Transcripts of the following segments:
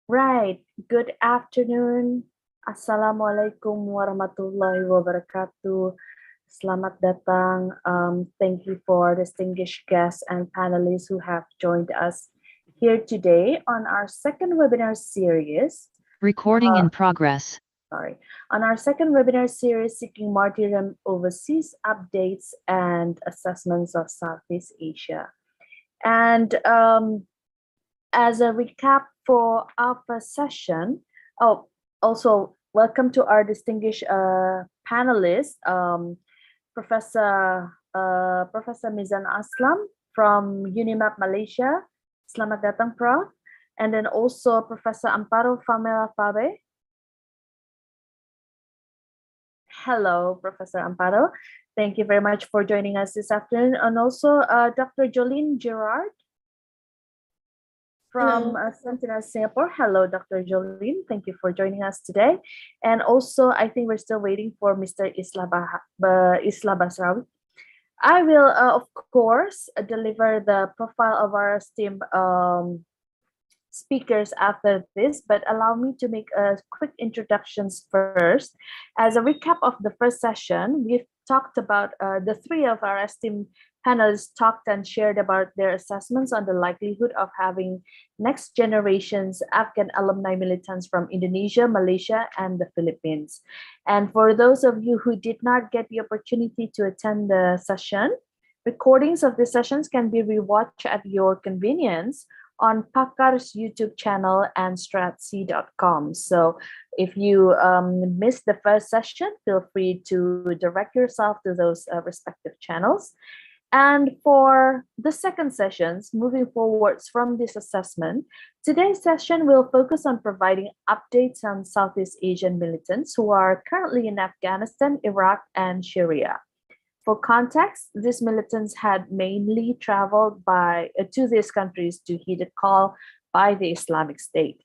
Right. Good afternoon. Assalamualaikum warahmatullahi wabarakatuh. Selamat datang. Thank you for distinguished guests and panelists who have joined us here today on our second webinar series. Recording in progress. On our second webinar series, Seeking Martyrdom Overseas Updates and Assessments of Southeast Asia. And as a recap for our first session, also welcome to our distinguished panelists, Professor Mizan Aslam from UniMAP Malaysia. Selamat datang, Prof. And then also Professor Amparo Pamela Fabe. Hello, Professor Amparo. Thank you very much for joining us this afternoon. And also Dr. Jolene Jerard from Centinel, Singapore. Hello, Dr. Jolene. Thank you for joining us today. And also, I think we're still waiting for Mr. Isla Basrawi. I will, of course, deliver the profile of our esteemed speakers after this, but allow me to make a quick introductions first. As a recap of the first session, we've talked about the three of our esteemed panelists talked and shared about their assessments on the likelihood of having next generations Afghan alumni militants from Indonesia, Malaysia, and the Philippines. And for those of you who did not get the opportunity to attend the session, recordings of the sessions can be rewatched at your convenience on PAKAR's YouTube channel and Stratsea.com. So if you missed the first session, feel free to direct yourself to those respective channels. And for the second sessions, moving forwards from this assessment, today's session will focus on providing updates on Southeast Asian militants who are currently in Afghanistan, Iraq, and Syria. For context, these militants had mainly traveled to these countries to heed a call by the Islamic State.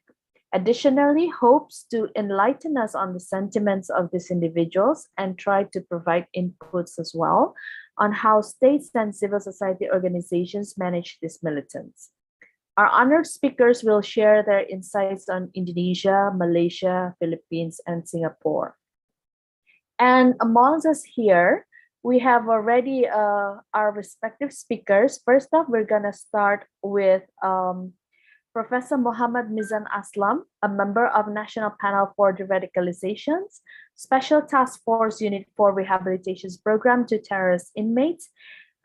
Additionally, hopes to enlighten us on the sentiments of these individuals and try to provide inputs as well on how states and civil society organizations manage these militants. Our honored speakers will share their insights on Indonesia, Malaysia, Philippines, and Singapore. And amongst us here, we have already our respective speakers. First off, we're gonna start with Professor Muhammad Mizan Aslam, a member of National Panel for Deradicalization, Special Task Force Unit for Rehabilitation's Program to Terrorist Inmates,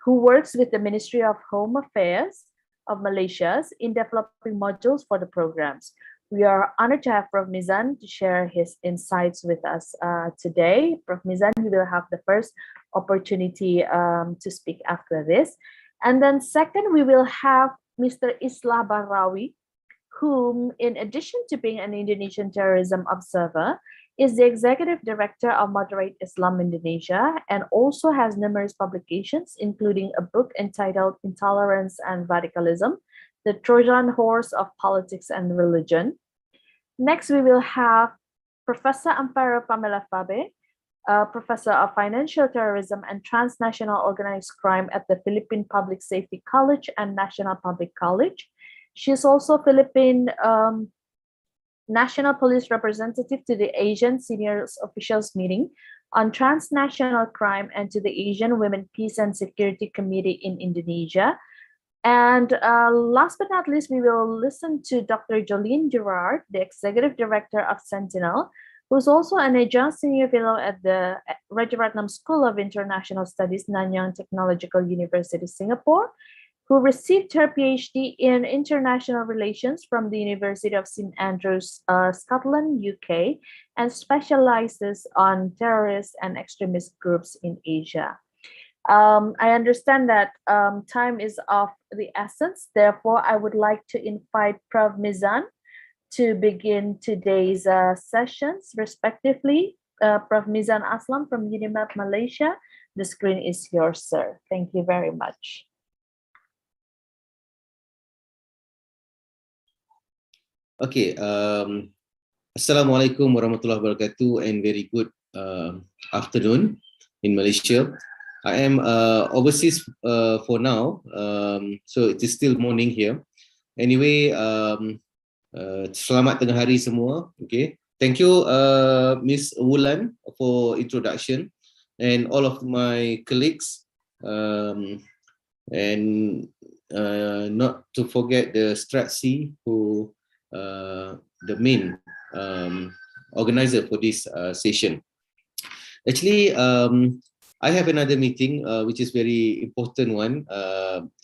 who works with the Ministry of Home Affairs of Malaysia in developing modules for the programs. We are honored to have Prof. Mizan to share his insights with us today. Prof. Mizan, you will have the first opportunity to speak after this. And then second, we will have Mr. Isla Bahrawi, whom, in addition to being an Indonesian terrorism observer, is the executive director of Moderator Islam Indonesia and also has numerous publications, including a book entitled Intolerance and Radicalism, The Trojan Horse of Politics and Religion. Next, we will have Professor Amparo Pamela Fabe, Professor of Financial Terrorism and Transnational Organized Crime at the Philippine Public Safety College and National Public College. She is also Philippine National Police Representative to the Asian Senior Officials Meeting on Transnational Crime and to the Asian Women Peace and Security Committee in Indonesia. And last but not least, we will listen to Dr. Jolene Jerard, the Executive Director of Centinel, who's also an adjunct senior fellow at the Rajaratnam School of International Studies, Nanyang Technological University, Singapore, who received her PhD in International Relations from the University of St. Andrews, Scotland, UK, and specializes on terrorist and extremist groups in Asia. I understand that time is of the essence. Therefore, I would like to invite Prof. Mizan to begin today's sessions, respectively. Prof. Mizan Aslam from UniMAP Malaysia. The screen is yours, sir. Thank you very much. Okay. Assalamualaikum warahmatullahi wabarakatuh and very good afternoon in Malaysia. I am overseas for now, so it is still morning here. Anyway, Selamat tengah hari semua. Okay. Thank you, Miss Wulan, for introduction, and all of my colleagues, and not to forget the Stratsea, who the main organizer for this session. Actually, I have another meeting, which is very important one.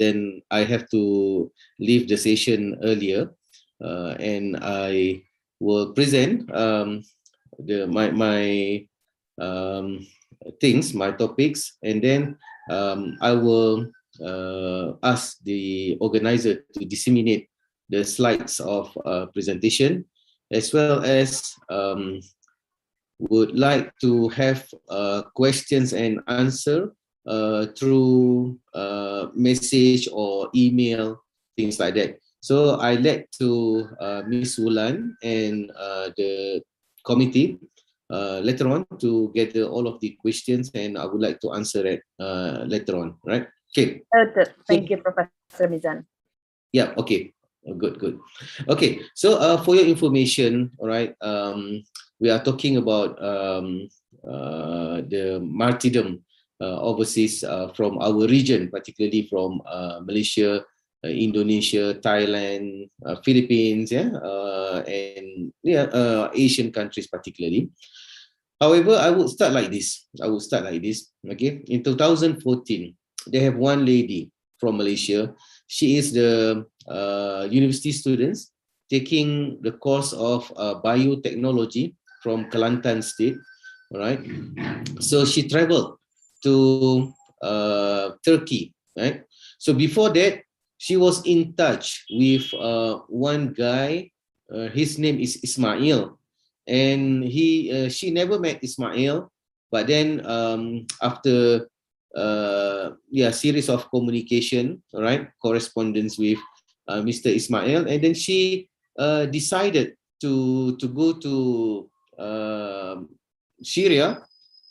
Then I have to leave the session earlier, and I will present my things, my topics, and then I will ask the organizer to disseminate the slides of presentation, as well as would like to have questions and answer through message or email, things like that. So I let to Miss Wulan and the committee later on to gather all of the questions, and I would like to answer it later on, right? Okay. Thank you, Professor Mizan. Yeah, okay. Good. Okay, so for your information, all right, we are talking about the martyrdom overseas from our region, particularly from Malaysia, Indonesia, Thailand, Philippines, and Asian countries particularly. However, I would start like this. Okay, in 2014, they have one lady from Malaysia. She is the university students taking the course of biotechnology from Kelantan State. All right, so she traveled to Turkey. Right, so before that, she was in touch with one guy. His name is Ismail, and she never met Ismail, but then after series of communication, all right, correspondence with Mr. Ismail, and then she decided to go to Syria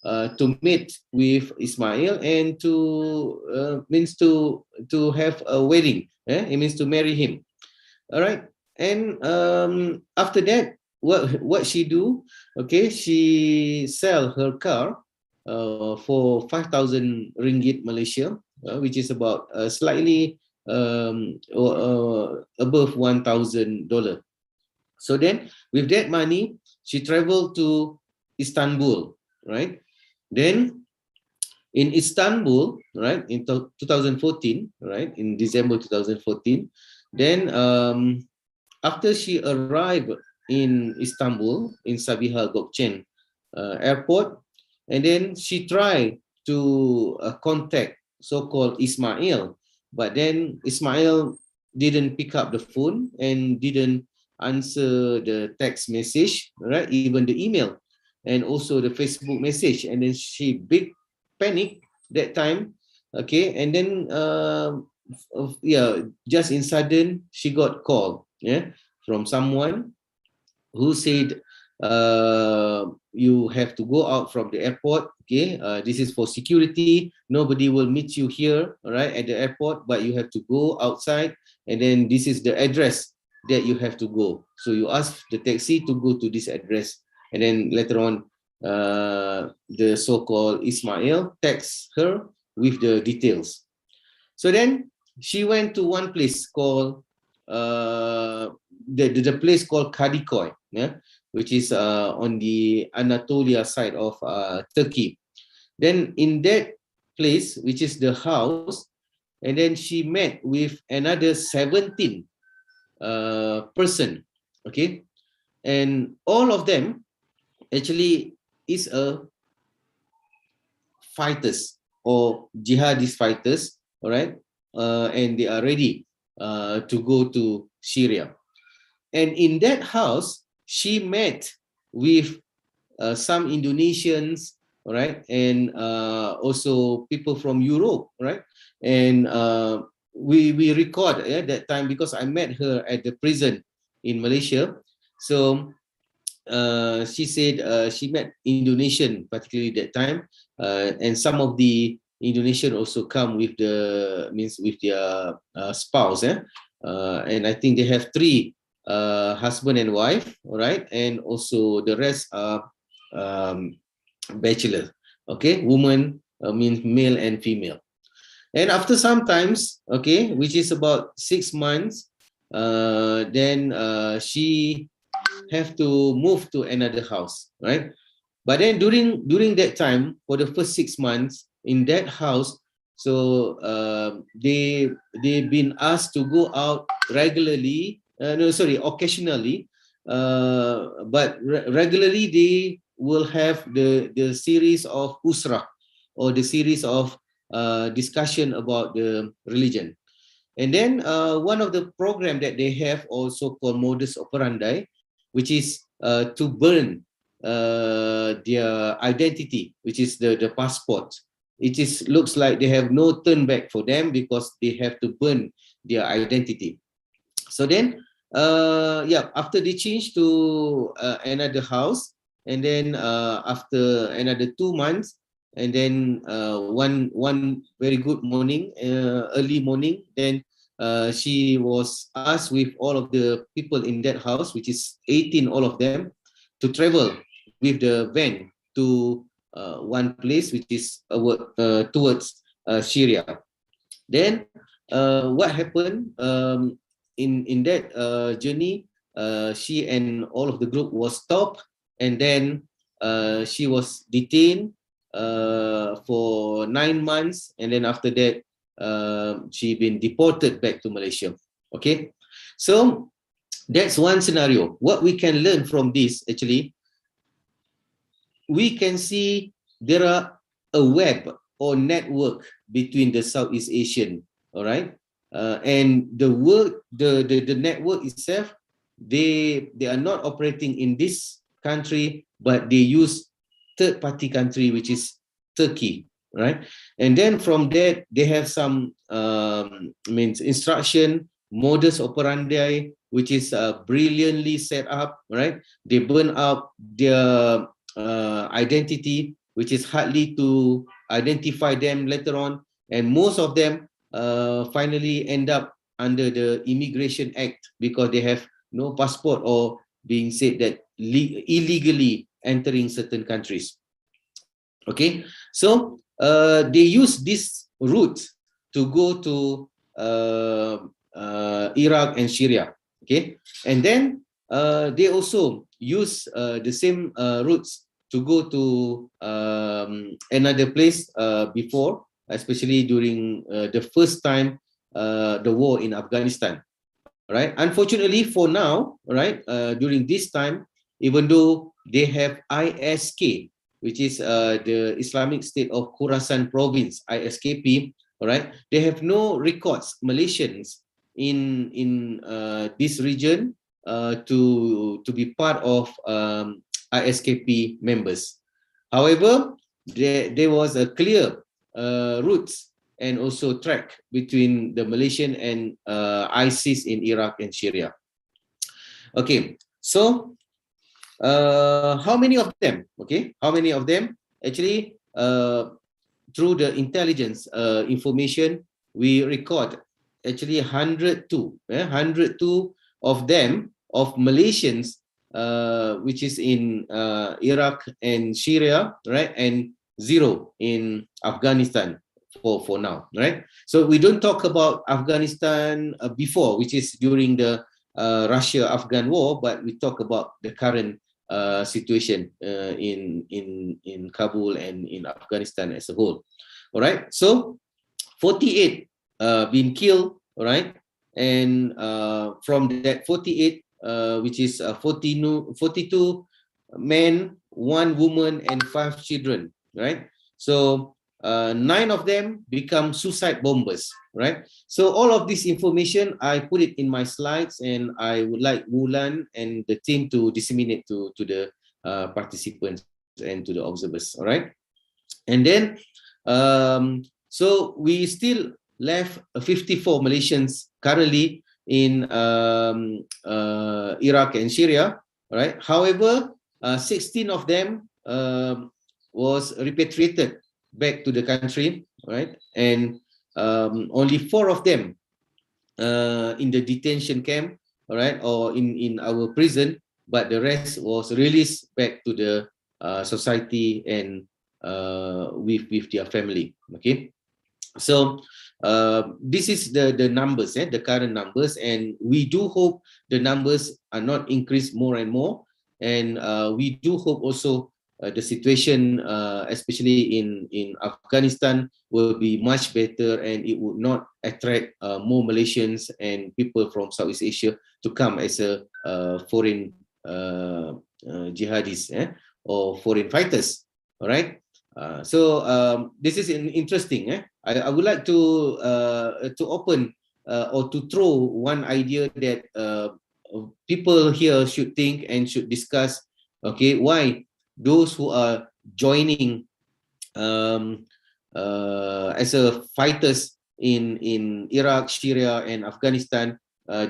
to meet with Ismail and to means to have a wedding. It means to marry him. All right, and after that, what she do? Okay, she sell her car for 5,000 ringgit Malaysia, which is about slightly above $1,000. So then, with that money, she traveled to Istanbul, right? Then, in Istanbul, right, in 2014, right, in December 2014, then after she arrived in Istanbul, in Sabiha Gökçen airport, and then she tried to contact so-called Ismail, but then Ismail didn't pick up the phone and didn't answer the text message, right? Even the email and also the Facebook message. And then she big panic that time, okay? And then just in sudden she got called, from someone who said, you have to go out from the airport, okay? This is for security. Nobody will meet you here, all right, at the airport, but you have to go outside, and then this is the address that you have to go. So you ask the taxi to go to this address, and then later on, the so-called Ismail texts her with the details. So then she went to one place called the place called Kadikoy, which is on the Anatolia side of Turkey. Then in that place, which is the house, and then she met with another 17 person, okay? And all of them actually is a fighters or jihadist fighters, all right? And they are ready to go to Syria. And in that house, she met with some Indonesians, all right, and also people from Europe, right? And we record that time because I met her at the prison in Malaysia. So she said she met Indonesian, particularly that time, and some of the Indonesian also come with their spouse, and I think they have 3 husband and wife, all right, and also the rest are bachelor. Okay, woman means male and female. And after some times, okay, which is about 6 months, then she have to move to another house, right? But then during that time, for the first 6 months in that house, so they've been asked to go out regularly. Occasionally, but regularly they will have the series of usrah, or the series of discussion about the religion. And then one of the program that they have also called modus operandi, which is to burn their identity, which is the passport. It is looks like they have no turn back for them because they have to burn their identity. So then, after they change to another house, and then after another 2 months, and then one very good morning, early morning, then she was asked with all of the people in that house, which is 18, all of them, to travel with the van to one place, which is towards Syria. Then what happened in that journey, she and all of the group was stopped, and then she was detained for 9 months, and then after that she been deported back to Malaysia. Okay, so that's one scenario. What we can learn from this, actually, we can see there are a web or network between the Southeast Asian, all right, and the network itself, they are not operating in this country, but they use third-party country, which is Turkey, right? And then from that, they have some instruction, modus operandi, which is brilliantly set up, right? They burn up their identity, which is hardly to identify them later on, and most of them finally end up under the Immigration Act because they have no passport or being said that illegally entering certain countries. Okay, so they use this route to go to Iraq and Syria. Okay, and then they also use the same routes to go to another place before, especially during the first time the war in Afghanistan. Right. Unfortunately, for now, right, during this time, even though they have ISK, which is the Islamic State of Khorasan Province, ISKP, right, they have no records, Malaysians in this region to be part of ISKP members. However, there was a clear routes and also track between the Malaysian and ISIS in Iraq and Syria. Okay, so how many of them? Okay, how many of them? Actually, through the intelligence information, we record actually 102 of them, of Malaysians, which is in Iraq and Syria, right, and 0 in Afghanistan for now, right? So we don't talk about Afghanistan before, which is during the Russia-Afghan war, but we talk about the current situation in Kabul and in Afghanistan as a whole. All right, so 48 been killed, all right, and from that 48, which is 42 men, 1 woman, and 5 children, right? So 9 of them become suicide bombers, right? So all of this information, I put it in my slides, and I would like Wulan and the team to disseminate to the participants and to the observers, all right? And then, so we still left 54 Malaysians currently in Iraq and Syria, right? However, 16 of them was repatriated back to the country, right? And only 4 of them in the detention camp, all right, or in our prison, but the rest was released back to the society and with their family. Okay, so this is the numbers, the current numbers, and we do hope the numbers are not increased more and more, and we do hope also the situation, especially in Afghanistan, will be much better, and it would not attract more Malaysians and people from Southeast Asia to come as a foreign jihadis, or foreign fighters. All right. So this is interesting. I would like to open or to throw one idea that people here should think and should discuss. Okay, why those who are joining as a fighters in Iraq, Syria, and Afghanistan,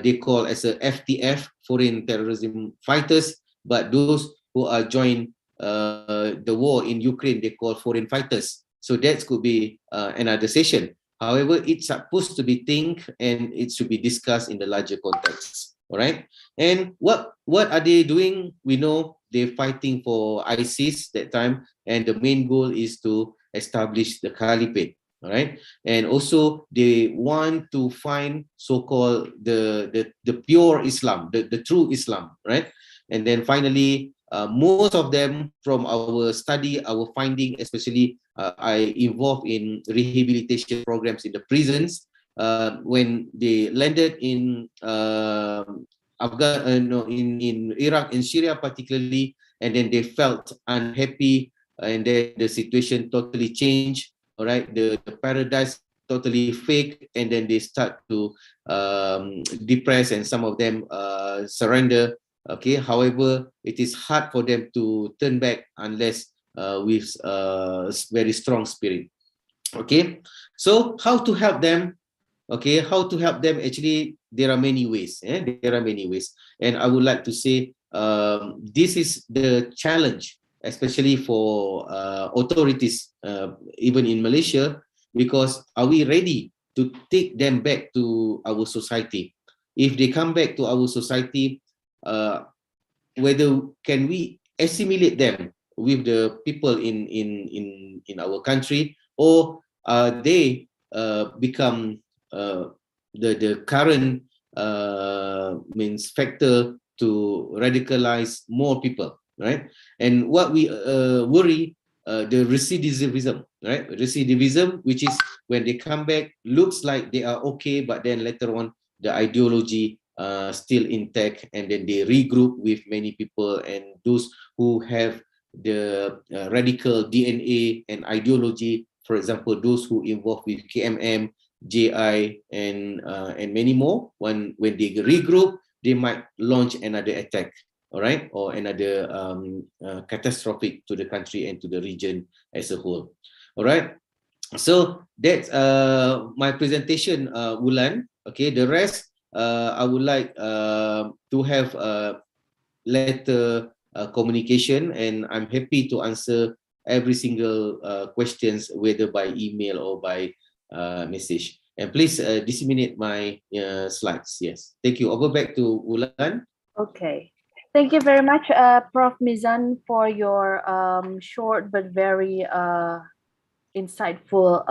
they call as a FTF, foreign terrorism fighters, but those who are joined the war in Ukraine, they call foreign fighters. So that could be another session. However, it's supposed to be think and it should be discussed in the larger context. All right. And what are they doing? We know they're fighting for ISIS that time, and the main goal is to establish the caliphate. All right. And also they want to find so-called the pure Islam, the true Islam, right? And then finally, most of them, from our study, our finding, especially I involved in rehabilitation programs in the prisons, when they landed in in Iraq and Syria particularly, and then they felt unhappy, and then the situation totally changed. All right, the paradise totally fake, and then they start to depress, and some of them surrender. Okay, however, it is hard for them to turn back unless with very strong spirit. Okay, so how to help them? Okay, how to help them? Actually, there are many ways. There are many ways, and I would like to say this is the challenge, especially for authorities, even in Malaysia, because are we ready to take them back to our society? If they come back to our society, whether can we assimilate them with the people in our country, or they become the current means factor to radicalize more people, right? And what we worry, the recidivism, right? Recidivism, which is when they come back, looks like they are okay, but then later on the ideology still intact, and then they regroup with many people, and those who have the radical DNA and ideology, for example, those who involved with KMM, JI, and many more, when they regroup, they might launch another attack, all right, or another catastrophic to the country and to the region as a whole. All right, so that's my presentation, Wulan. Okay, the rest I would like to have letter communication, and I'm happy to answer every single questions, whether by email or by message. And please disseminate my slides. Yes, thank you. Over back to Wulan. Okay. Thank you very much, Prof. Mizan, for your short but very insightful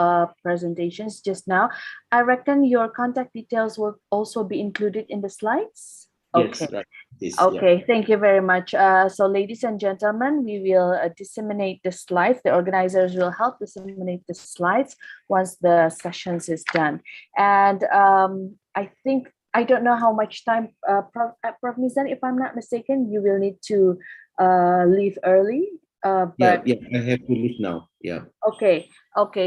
presentations just now. I reckon your contact details will also be included in the slides. Yes, Okay. right. This, okay, yeah. thank you very much. So ladies and gentlemen, we will disseminate the slides. The organizers will help disseminate the slides once the sessions is done. And I think, I don't know how much time, Prof. Mizan, if I'm not mistaken, you will need to leave early. But yeah, I have to leave now. Yeah. Okay.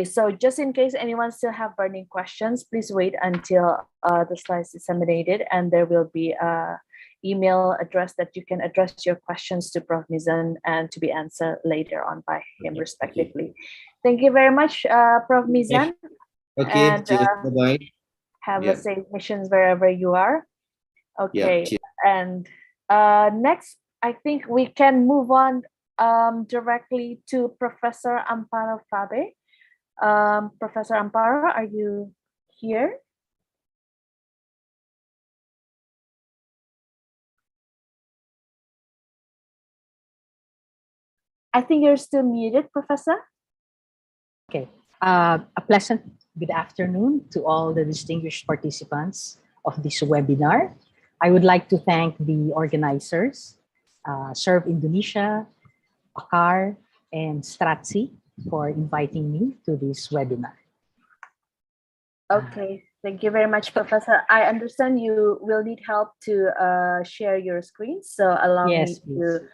So just in case anyone still have burning questions, please wait until the slides disseminated, and there will be a email address that you can address your questions to Prof. Mizan and to be answered later on by him, respectively. Thank you very much, Prof. Mizan. Okay. And bye-bye. have a safe missions wherever you are. Okay. And next, I think we can move on directly to Professor Amparo Fabe. Professor Amparo, are you here? I think you're still muted, Professor. Okay. A pleasant good afternoon to all the distinguished participants of this webinar. I would like to thank the organizers, Serve Indonesia, PAKAR, and Stratsea for inviting me to this webinar. Okay, thank you very much, Professor. I understand you will need help to share your screen, so allow me to,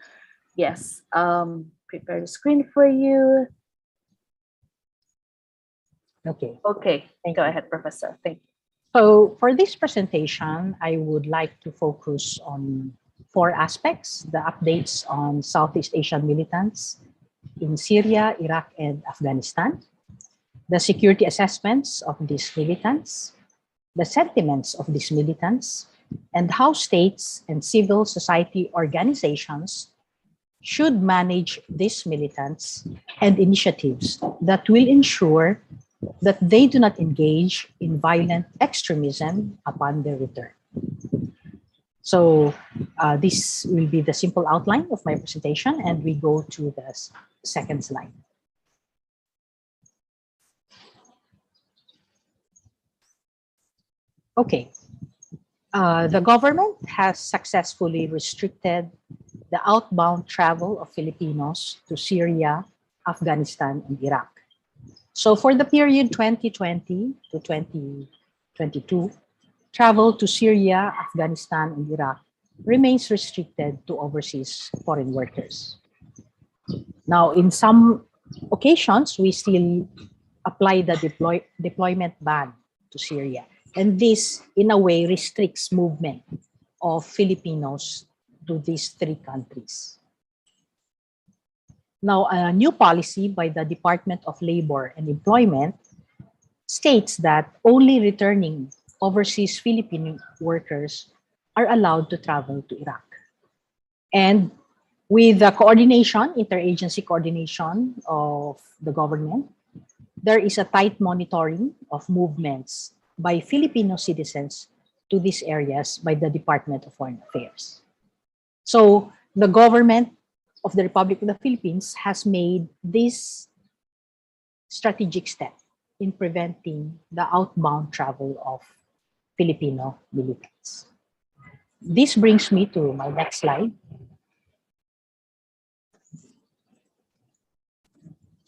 prepare the screen for you. Okay. Okay, go ahead, Professor. Thank you. So for this presentation, I would like to focus on 4 aspects: the updates on Southeast Asian militants in Syria, Iraq, and Afghanistan, the security assessments of these militants, the sentiments of these militants, and how states and civil society organizations should manage these militants and initiatives that will ensure that they do not engage in violent extremism upon their return. So this will be the simple outline of my presentation, and we go to the second slide. Okay, the government has successfully restricted the outbound travel of Filipinos to Syria, Afghanistan, and Iraq. So for the period 2020 to 2022, travel to Syria, Afghanistan, and Iraq remains restricted to overseas foreign workers. Now, in some occasions, we still apply the deployment ban to Syria. And this, in a way, restricts movement of Filipinos to these 3 countries. Now, a new policy by the Department of Labor and Employment states that only returning overseas Filipino workers are allowed to travel to Iraq. And with the coordination, interagency coordination of the government, there is a tight monitoring of movements by Filipino citizens to these areas by the Department of Foreign Affairs. So the government of the Republic of the Philippines has made this strategic step in preventing the outbound travel of Filipino militants. This brings me to my next slide.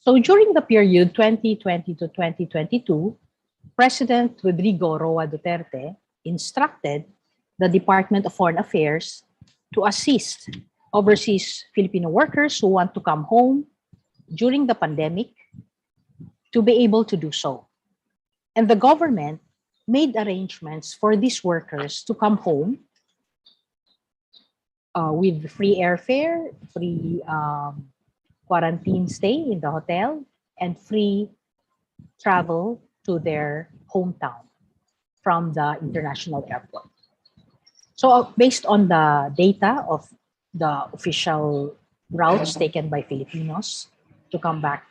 So during the period 2020 to 2022, President Rodrigo Roa Duterte instructed the Department of Foreign Affairs to assist overseas Filipino workers who want to come home during the pandemic to be able to do so. And the government made arrangements for these workers to come home with free airfare, free quarantine stay in the hotel, and free travel to their hometown from the international airport. So based on the data of the official routes taken by Filipinos to come back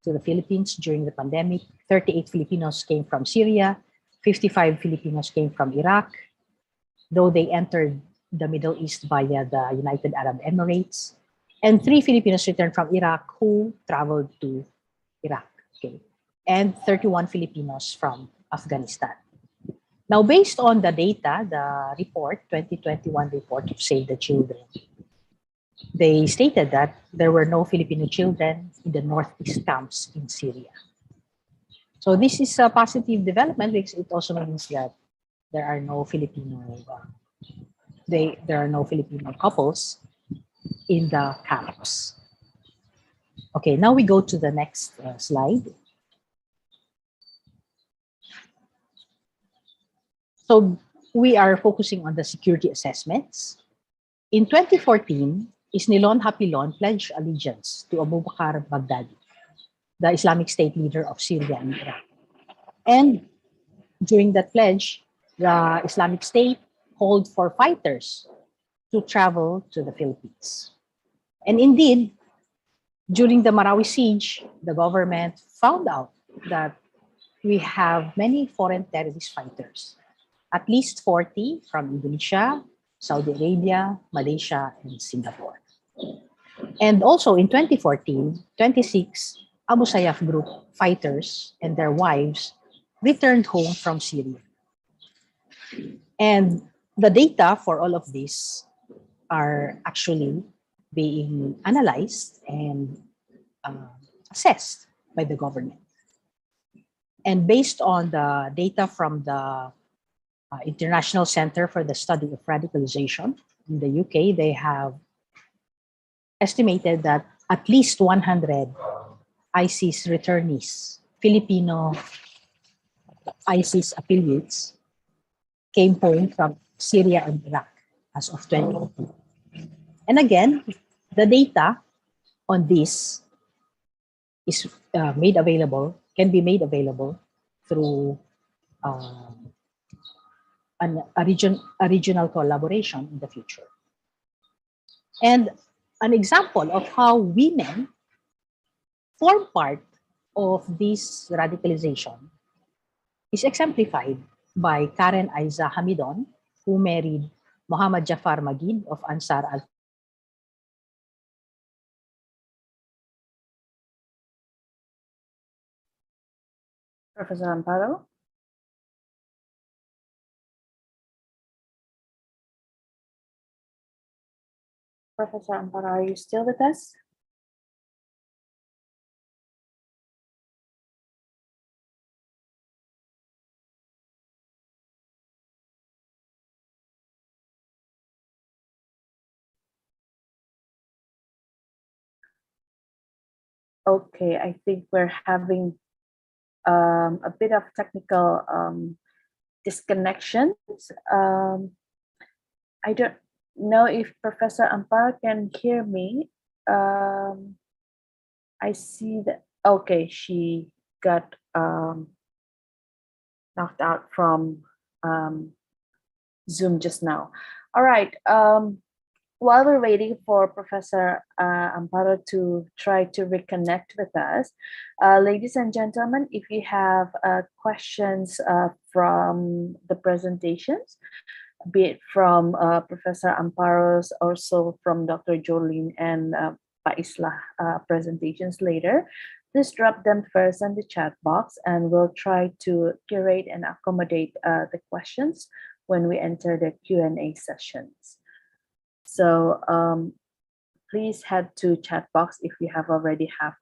to the Philippines during the pandemic, 38 Filipinos came from Syria, 55 Filipinos came from Iraq, though they entered the Middle East via the United Arab Emirates, and 3 Filipinos returned from Iraq who traveled to Iraq, okay, and 31 Filipinos from Afghanistan. Now, based on the data, the report, 2021 report of Save the Children, they stated that there were no Filipino children in the northeast camps in Syria. So this is a positive development because it also means that there are no Filipino couples in the camps. Okay, now we go to the next slide. So we are focusing on the security assessments. In 2014, Isnilon Hapilon pledged allegiance to Abu Bakr al-Baghdadi, the Islamic State leader of Syria and Iraq. And during that pledge, the Islamic State called for fighters to travel to the Philippines. And indeed, during the Marawi siege, the government found out that we have many foreign terrorist fighters, at least 40 from Indonesia, Saudi Arabia, Malaysia, and Singapore. And also in 2014, 26 Abu Sayyaf group fighters and their wives returned home from Syria. And the data for all of this are actually being analyzed and assessed by the government. And based on the data from the International Center for the Study of Radicalization in the UK, they have estimated that at least 100 ISIS returnees, Filipino ISIS affiliates, came home from Syria and Iraq as of 2018. And again, the data on this is made available, can be made available through a regional collaboration in the future. And an example of how women form part of this radicalization is exemplified by Karen Aiza Hamidon, who married Muhammad Jafar Magid of Ansar al. Professor Amparo? Professor Amparo, are you still with us? Okay, I think we're having a bit of technical disconnections. I don't know if Professor Amparo can hear me. I see that, okay, she got knocked out from Zoom just now. All right. While we're waiting for Professor Amparo to try to reconnect with us, ladies and gentlemen, if you have questions from the presentations, be it from Professor Amparo's, also from Dr. Jolene and Pa Isla presentations later, please drop them first in the chat box and we'll try to curate and accommodate the questions when we enter the Q&A sessions. So please head to chat box if you have already have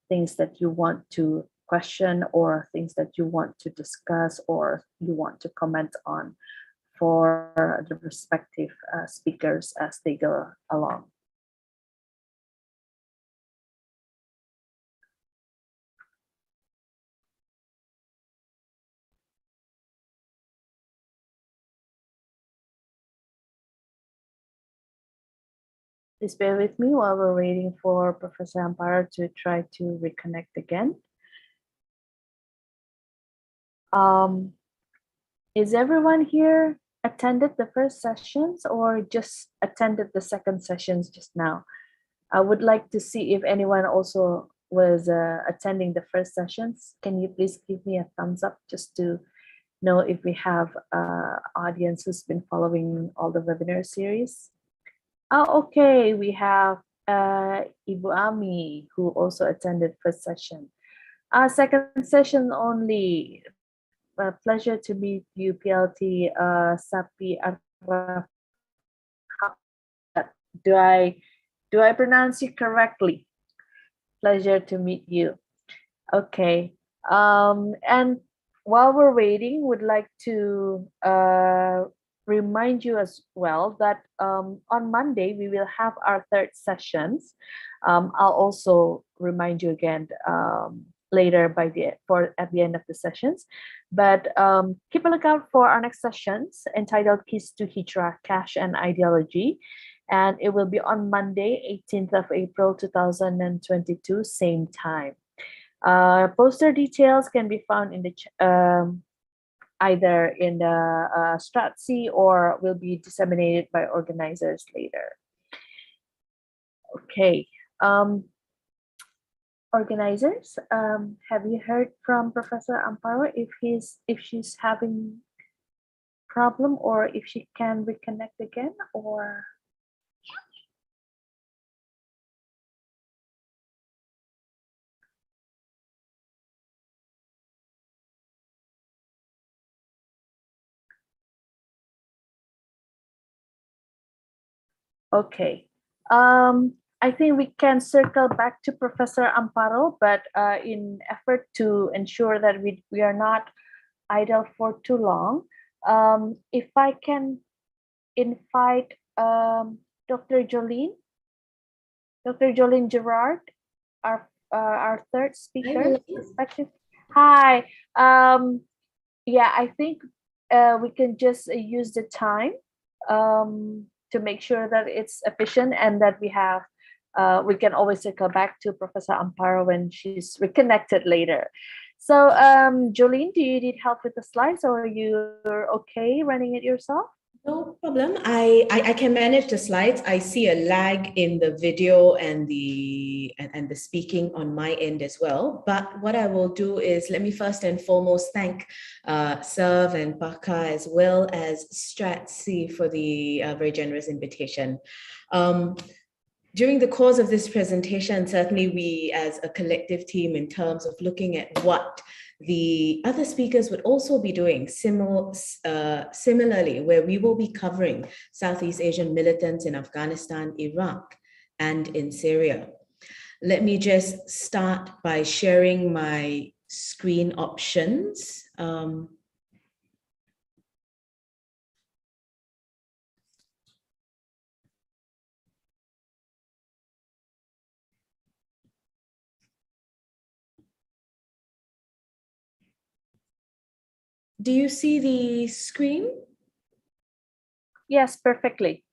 things that you want to question or things that you want to discuss or you want to comment on for the respective speakers as they go along. Please bear with me while we're waiting for Professor Amparo to try to reconnect again. Is everyone here attended the first sessions or just attended the second sessions just now? I would like to see if anyone also was attending the first sessions. Can you please give me a thumbs up just to know if we have audience who's been following all the webinar series? Oh, okay, we have Ibu Ami who also attended first session. Second session only. Pleasure to meet you, PLT Sapi Araf. Do I pronounce you correctly? Pleasure to meet you. Okay. And while we're waiting, would like to remind you as well that on Monday we will have our third sessions. I'll also remind you again later at the end of the sessions, but keep a lookout for our next sessions entitled Keys to Hijrah, Cash and Ideology, and it will be on Monday, 18th of April 2022, same time. Poster details can be found in the either in the Stratsea or will be disseminated by organizers later. Okay. Organizers, have you heard from Professor Amparo if she's having problem or if she can reconnect again, or Okay. I think we can circle back to Professor Amparo, but in effort to ensure that we are not idle for too long, if I can invite Dr. Jolene, Jerard, our third speaker. Perspective. Hi. Yeah, I think we can just use the time to make sure that it's efficient and that we can always circle back to Professor Amparo when she's reconnected later. So Jolene, do you need help with the slides or you're okay running it yourself? No problem. I can manage the slides. I see a lag in the video and the speaking on my end as well. But what I will do is, let me first and foremost thank Serve and PAKAR as well as Stratsea for the very generous invitation. During the course of this presentation, certainly we as a collective team, in terms of looking at what the other speakers would also be doing similarly, where we will be covering Southeast Asian militants in Afghanistan, Iraq, and in Syria. Let me just start by sharing my screen options. Do you see the screen? Yes, perfectly.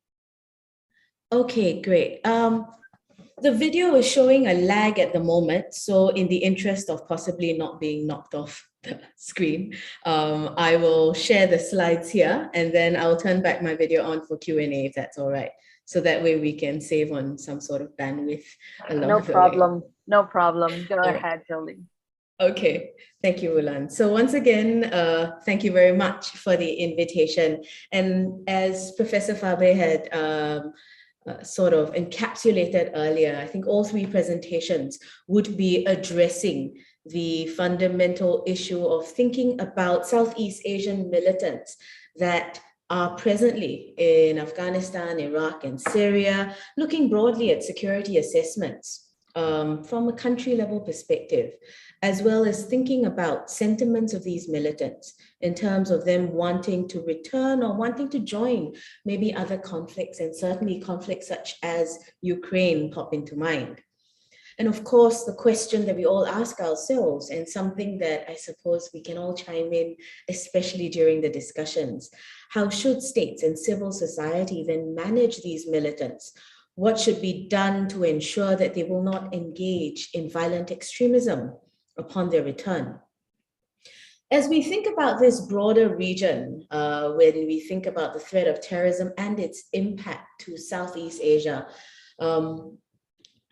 Okay, great. The video is showing a lag at the moment. So in the interest of possibly not being knocked off the screen, I will share the slides here and then I'll turn back my video on for Q&A if that's all right. So that way we can save on some sort of bandwidth along No the problem. way. No problem. Go ahead, Jolene. Okay, thank you, Wulan. So once again, thank you very much for the invitation. And as Professor Fabe had sort of encapsulated earlier, I think all three presentations would be addressing the fundamental issue of thinking about Southeast Asian militants that are presently in Afghanistan, Iraq, and Syria, looking broadly at security assessments from a country level perspective, as well as thinking about sentiments of these militants in terms of them wanting to return or wanting to join maybe other conflicts, and certainly conflicts such as Ukraine pop into mind. And of course, the question that we all ask ourselves, and something that I suppose we can all chime in, especially during the discussions, how should states and civil society then manage these militants? What should be done to ensure that they will not engage in violent extremism upon their return? As we think about this broader region, when we think about the threat of terrorism and its impact to Southeast Asia,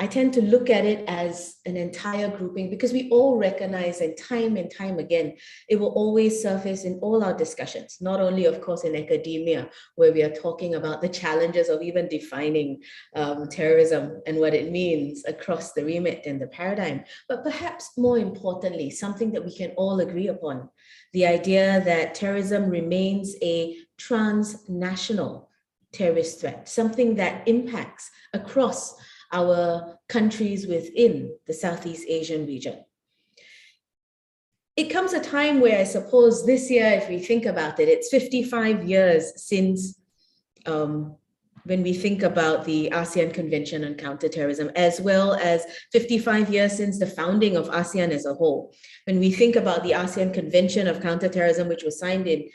I tend to look at it as an entire grouping, because we all recognize, and time again, it will always surface in all our discussions, not only, of course, in academia, where we are talking about the challenges of even defining terrorism and what it means across the remit and the paradigm, but perhaps more importantly, something that we can all agree upon, the idea that terrorism remains a transnational terrorist threat, something that impacts across our countries within the Southeast Asian region. It comes a time where I suppose this year, if we think about it, it's 55 years since when we think about the ASEAN Convention on Counterterrorism, as well as 55 years since the founding of ASEAN as a whole. When we think about the ASEAN Convention of Counterterrorism, which was signed in,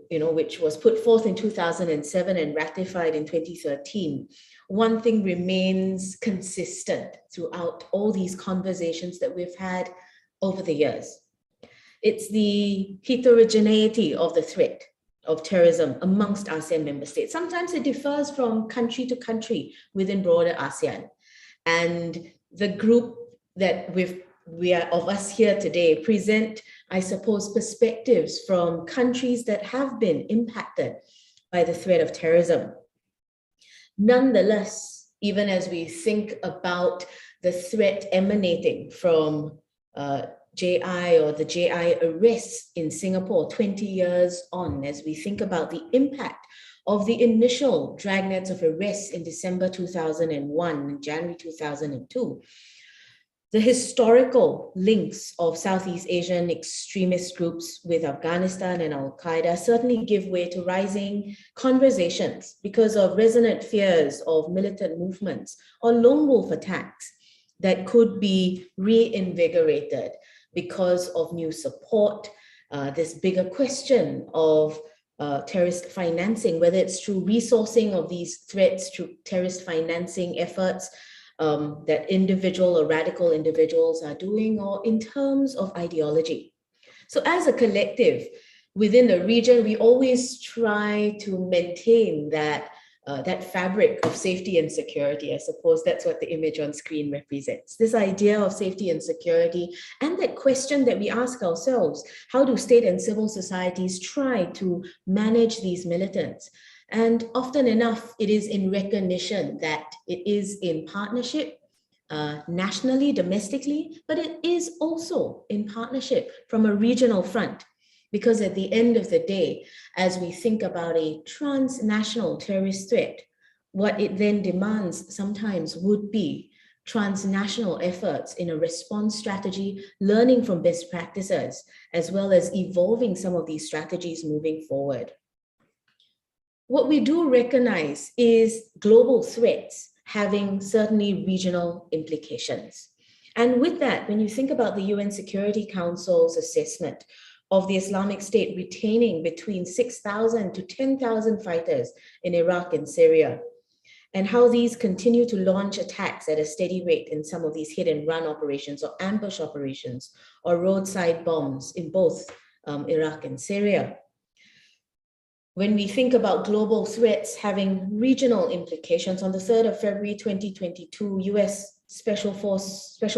which was put forth in 2007 and ratified in 2013, one thing remains consistent throughout all these conversations that we've had over the years. It's the heterogeneity of the threat of terrorism amongst ASEAN member states. Sometimes it differs from country to country within broader ASEAN. And the group that we are of us here today present, I suppose, perspectives from countries that have been impacted by the threat of terrorism. Nonetheless, even as we think about the threat emanating from JI or the JI arrests in Singapore 20 years on, as we think about the impact of the initial dragnets of arrests in December 2001 and January 2002, the historical links of Southeast Asian extremist groups with Afghanistan and Al-Qaeda certainly give way to rising conversations because of resonant fears of militant movements or lone wolf attacks that could be reinvigorated because of new support, this bigger question of terrorist financing, whether it's through resourcing of these threats, through terrorist financing efforts that individual or radical individuals are doing, or in terms of ideology. So as a collective within the region, we always try to maintain that that fabric of safety and security. I suppose that's what the image on screen represents. This idea of safety and security, and that question that we ask ourselves, how do state and civil societies try to manage these militants? And often enough, it is in recognition that it is in partnership, nationally, domestically, but it is also in partnership from a regional front. Because at the end of the day, as we think about a transnational terrorist threat, what it then demands sometimes would be transnational efforts in a response strategy, learning from best practices, as well as evolving some of these strategies moving forward. What we do recognize is global threats having certainly regional implications. And with that, when you think about the UN Security Council's assessment of the Islamic State retaining between 6,000 to 10,000 fighters in Iraq and Syria, and how these continue to launch attacks at a steady rate in some of these hit and run operations or ambush operations or roadside bombs in both Iraq and Syria. When we think about global threats having regional implications, on the 3rd of February 2022, US Special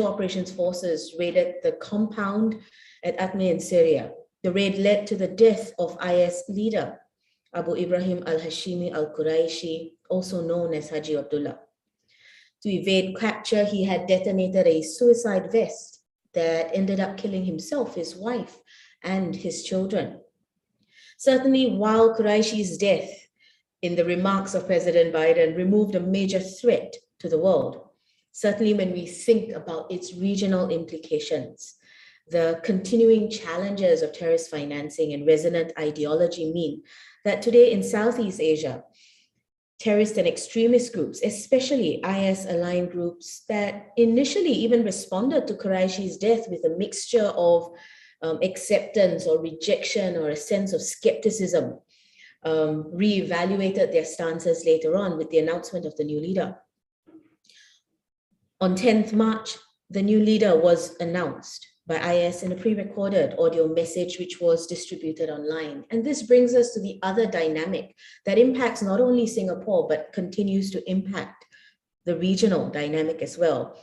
Operations Forces raided the compound at Acme in Syria. The raid led to the death of IS leader Abu Ibrahim al-Hashimi al-Quraishi, also known as Haji Abdullah. To evade capture, he had detonated a suicide vest that ended up killing himself, his wife, and his children. Certainly, while Quraishi's death, in the remarks of President Biden, removed a major threat to the world, certainly when we think about its regional implications, the continuing challenges of terrorist financing and resonant ideology mean that today in Southeast Asia, terrorist and extremist groups, especially IS-aligned groups that initially even responded to Quraishi's death with a mixture of acceptance or rejection or a sense of skepticism, reevaluated their stances later on with the announcement of the new leader. On 10th March, the new leader was announced by IS in a pre-recorded audio message which was distributed online. And this brings us to the other dynamic that impacts not only Singapore, but continues to impact the regional dynamic as well.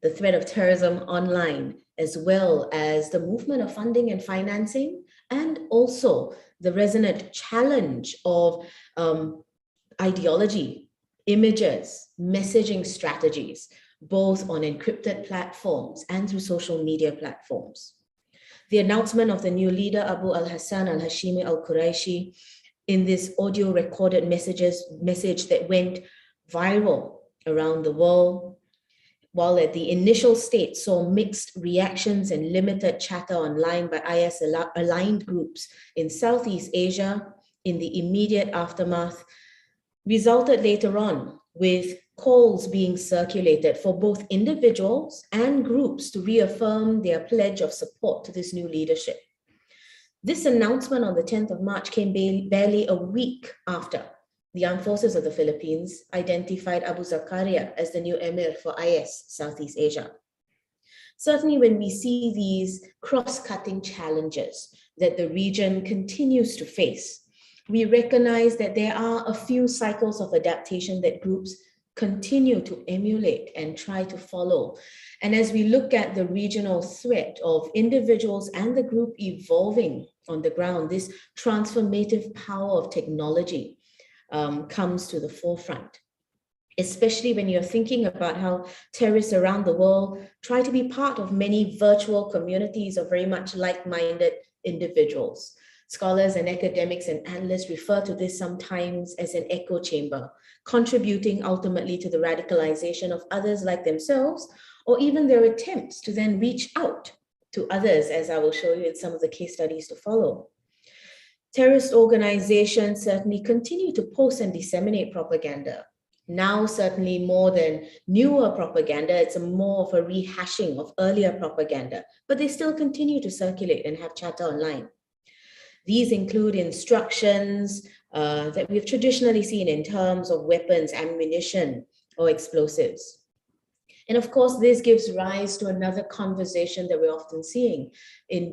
The threat of terrorism online, as well as the movement of funding and financing, and also the resonant challenge of ideology, images, messaging strategies, both on encrypted platforms and through social media platforms. The announcement of the new leader, Abu al-Hassan al-Hashimi al-Quraishi, in this audio recorded message that went viral around the world, while at the initial state saw mixed reactions and limited chatter online by IS-aligned groups in Southeast Asia, in the immediate aftermath, resulted later on with calls being circulated for both individuals and groups to reaffirm their pledge of support to this new leadership. This announcement on the 10th of March came barely a week after the armed forces of the Philippines identified Abu Zakaria as the new emir for IS Southeast Asia. Certainly when we see these cross-cutting challenges that the region continues to face, we recognize that there are a few cycles of adaptation that groups continue to emulate and try to follow. And as we look at the regional threat of individuals and the group evolving on the ground, this transformative power of technology comes to the forefront. especially when you're thinking about how terrorists around the world try to be part of many virtual communities of very much like-minded individuals. Scholars and academics and analysts refer to this sometimes as an echo chamber, contributing ultimately to the radicalization of others like themselves, or even their attempts to then reach out to others, as I will show you in some of the case studies to follow. Terrorist organizations certainly continue to post and disseminate propaganda. Now, certainly more than newer propaganda, it's more of a rehashing of earlier propaganda, but they still continue to circulate and have chatter online. These include instructions that we've traditionally seen in terms of weapons, ammunition, or explosives. And of course, this gives rise to another conversation that we're often seeing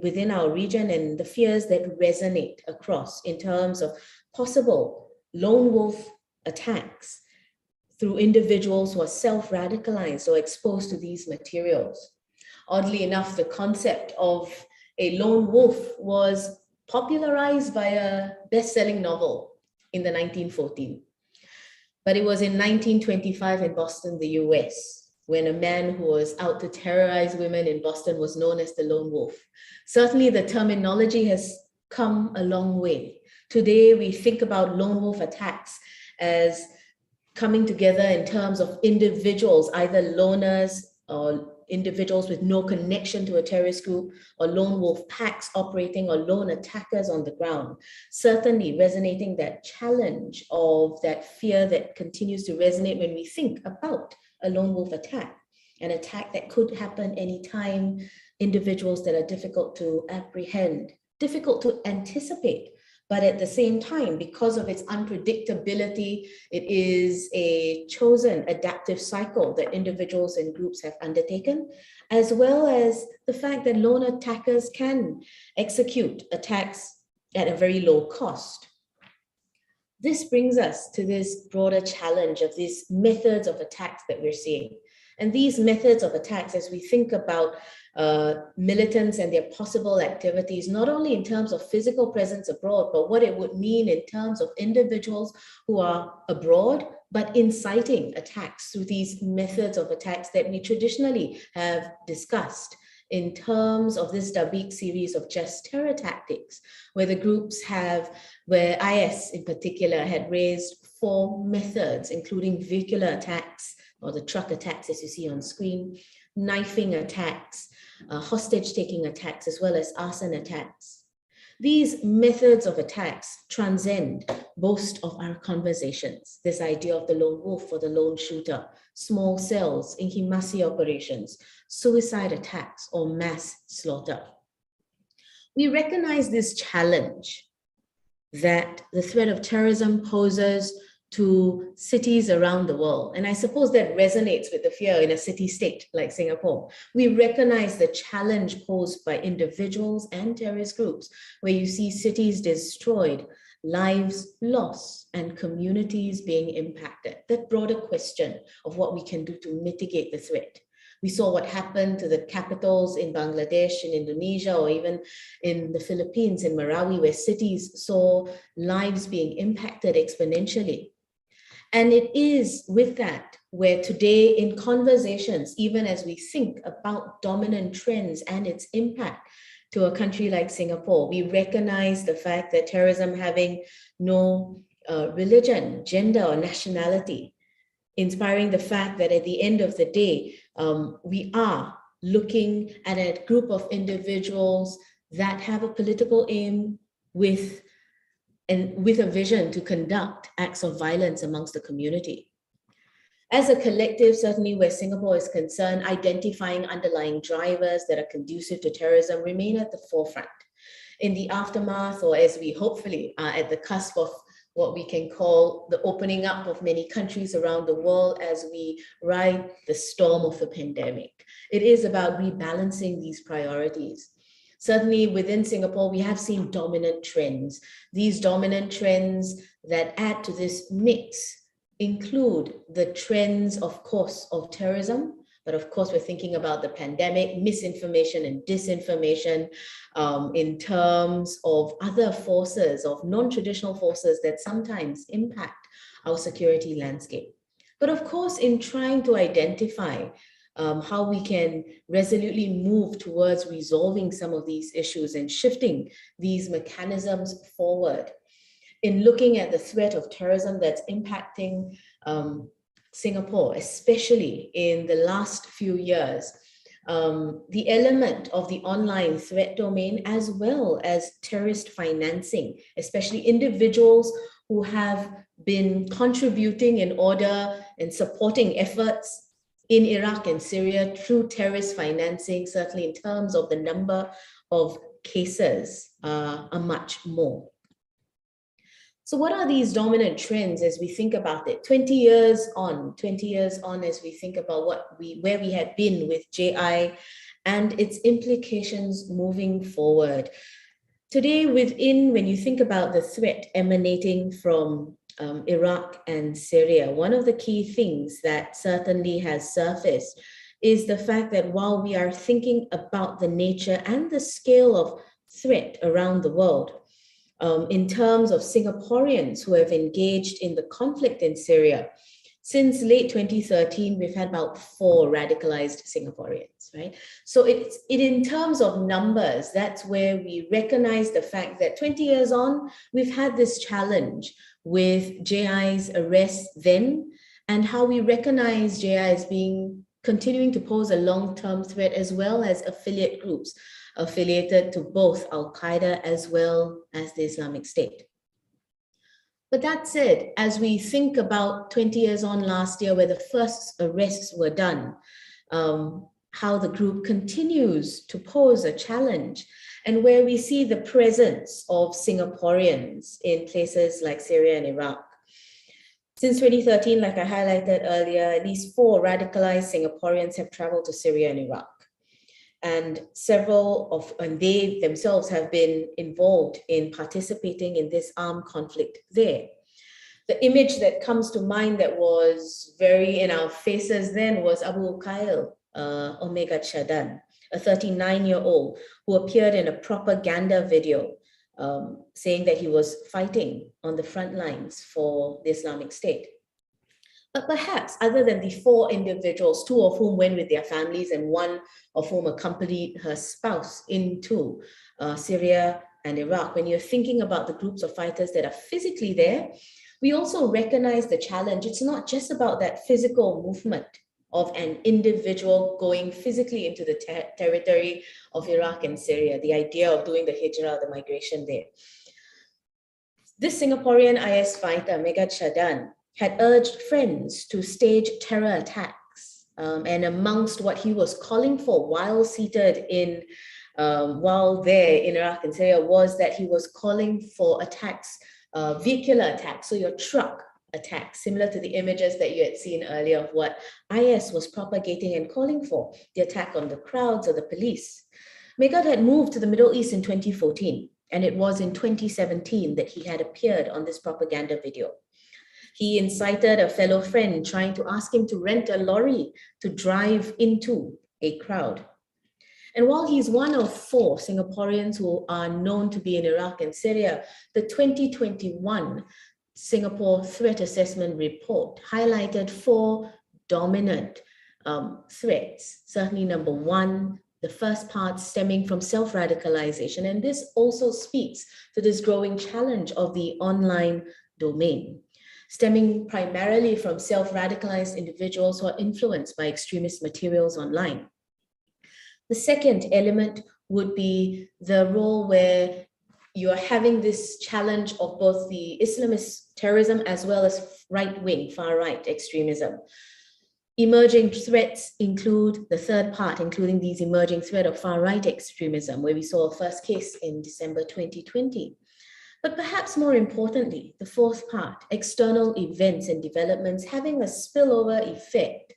within our region and the fears that resonate across in terms of possible lone wolf attacks through individuals who are self-radicalized or exposed to these materials. Oddly enough, the concept of a lone wolf was popularized by a best-selling novel in the 1914. But it was in 1925 in Boston, the US, when a man who was out to terrorize women in Boston was known as the lone wolf. Certainly the terminology has come a long way. Today, we think about lone wolf attacks as coming together in terms of individuals, either loners or individuals with no connection to a terrorist group, or lone wolf packs operating, or lone attackers on the ground. Certainly resonating that challenge of that fear that continues to resonate when we think about a lone wolf attack, an attack that could happen anytime, individuals that are difficult to apprehend, difficult to anticipate. But at the same time, because of its unpredictability, it is a chosen adaptive cycle that individuals and groups have undertaken, as well as the fact that lone attackers can execute attacks at a very low cost. This brings us to this broader challenge of these methods of attacks that we're seeing. And these methods of attacks, as we think about militants and their possible activities, not only in terms of physical presence abroad, but what it would mean in terms of individuals who are abroad, but inciting attacks through these methods of attacks that we traditionally have discussed in terms of this Dabiq series of just terror tactics, where the groups where IS in particular had raised 4 methods, including vehicular attacks, or the truck attacks as you see on screen, knifing attacks, hostage-taking attacks, as well as arson attacks. These methods of attacks transcend most of our conversations. This idea of the lone wolf or the lone shooter, small cells, inhumasi operations, suicide attacks, or mass slaughter. We recognize this challenge that the threat of terrorism poses to cities around the world. And I suppose that resonates with the fear in a city-state like Singapore. We recognize the challenge posed by individuals and terrorist groups, where you see cities destroyed, lives lost, and communities being impacted. That broader question of what we can do to mitigate the threat. We saw what happened to the capitals in Bangladesh, in Indonesia, or even in the Philippines, in Bahrawi, where cities saw lives being impacted exponentially. And it is with that where today in conversations, even as we think about dominant trends and its impact to a country like Singapore, we recognize the fact that terrorism having no religion, gender, or nationality, inspiring the fact that at the end of the day, we are looking at a group of individuals that have a political aim with a vision to conduct acts of violence amongst the community. As a collective, certainly where Singapore is concerned, identifying underlying drivers that are conducive to terrorism remain at the forefront. In the aftermath, or as we hopefully are at the cusp of what we can call the opening up of many countries around the world as we ride the storm of the pandemic, it is about rebalancing these priorities. Certainly within Singapore, we have seen dominant trends. These dominant trends that add to this mix include the trends, of course, of terrorism, but of course, we're thinking about the pandemic, misinformation and disinformation in terms of other forces, of non-traditional forces that sometimes impact our security landscape. But of course, in trying to identify how we can resolutely move towards resolving some of these issues and shifting these mechanisms forward, in looking at the threat of terrorism that's impacting Singapore, especially in the last few years, the element of the online threat domain, as well as terrorist financing, especially individuals who have been contributing in order and supporting efforts in Iraq and Syria through terrorist financing, certainly in terms of the number of cases, are much more. So what are these dominant trends as we think about it? 20 years on, as we think about where we had been with JI and its implications moving forward. Today, when you think about the threat emanating from Iraq and Syria, one of the key things that certainly has surfaced is the fact that while we are thinking about the nature and the scale of threat around the world, in terms of Singaporeans who have engaged in the conflict in Syria, since late 2013, we've had about 4 radicalized Singaporeans, right? So in terms of numbers, that's where we recognize the fact that 20 years on, we've had this challenge with JI's arrest then, and how we recognize JI as continuing to pose a long-term threat, as well as affiliate groups affiliated to both Al-Qaeda as well as the Islamic State. But that said, as we think about 20 years on last year, where the first arrests were done, how the group continues to pose a challenge, and where we see the presence of Singaporeans in places like Syria and Iraq. Since 2013, like I highlighted earlier, at least 4 radicalized Singaporeans have traveled to Syria and Iraq. And and they themselves have been involved in participating in this armed conflict there. The image that comes to mind that was very in our faces then was Abu Ukail Omega Chadan, a 39-year-old who appeared in a propaganda video saying that he was fighting on the front lines for the Islamic State. But perhaps other than the 4 individuals, 2 of whom went with their families and 1 of whom accompanied her spouse into Syria and Iraq, when you're thinking about the groups of fighters that are physically there, we also recognize the challenge. It's not just about that physical movement of an individual going physically into the territory of Iraq and Syria, the idea of doing the hijrah, the migration there. This Singaporean IS fighter, Megat Shadan, had urged friends to stage terror attacks. And amongst what he was calling for while seated while there in Iraq and Syria was that he was calling for attacks, vehicular attacks, so your truck attacks, similar to the images that you had seen earlier of what IS was propagating and calling for, the attack on the crowds or the police. Megat had moved to the Middle East in 2014, and it was in 2017 that he had appeared on this propaganda video. He incited a fellow friend trying to ask him to rent a lorry to drive into a crowd. And while he's one of 4 Singaporeans who are known to be in Iraq and Syria, the 2021 Singapore Threat Assessment Report highlighted 4 dominant threats. Certainly number 1, the first part stemming from self-radicalization. And this also speaks to this growing challenge of the online domain, stemming primarily from self-radicalized individuals who are influenced by extremist materials online. The second element would be the role where you are having this challenge of both the Islamist terrorism as well as right-wing, far-right extremism. Emerging threats include the third part, including these emerging threat of far-right extremism, where we saw a first case in December 2020. But perhaps more importantly, the fourth part, external events and developments having a spillover effect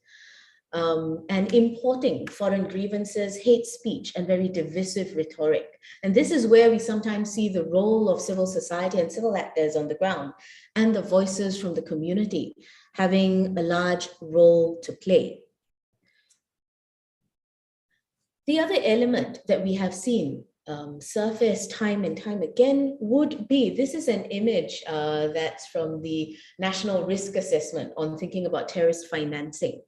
and importing foreign grievances, hate speech, and very divisive rhetoric. And this is where we sometimes see the role of civil society and civil actors on the ground and the voices from the community having a large role to play. The other element that we have seen surfaced time and time again would be, this is an image that's from the National Risk Assessment on thinking about terrorist financing.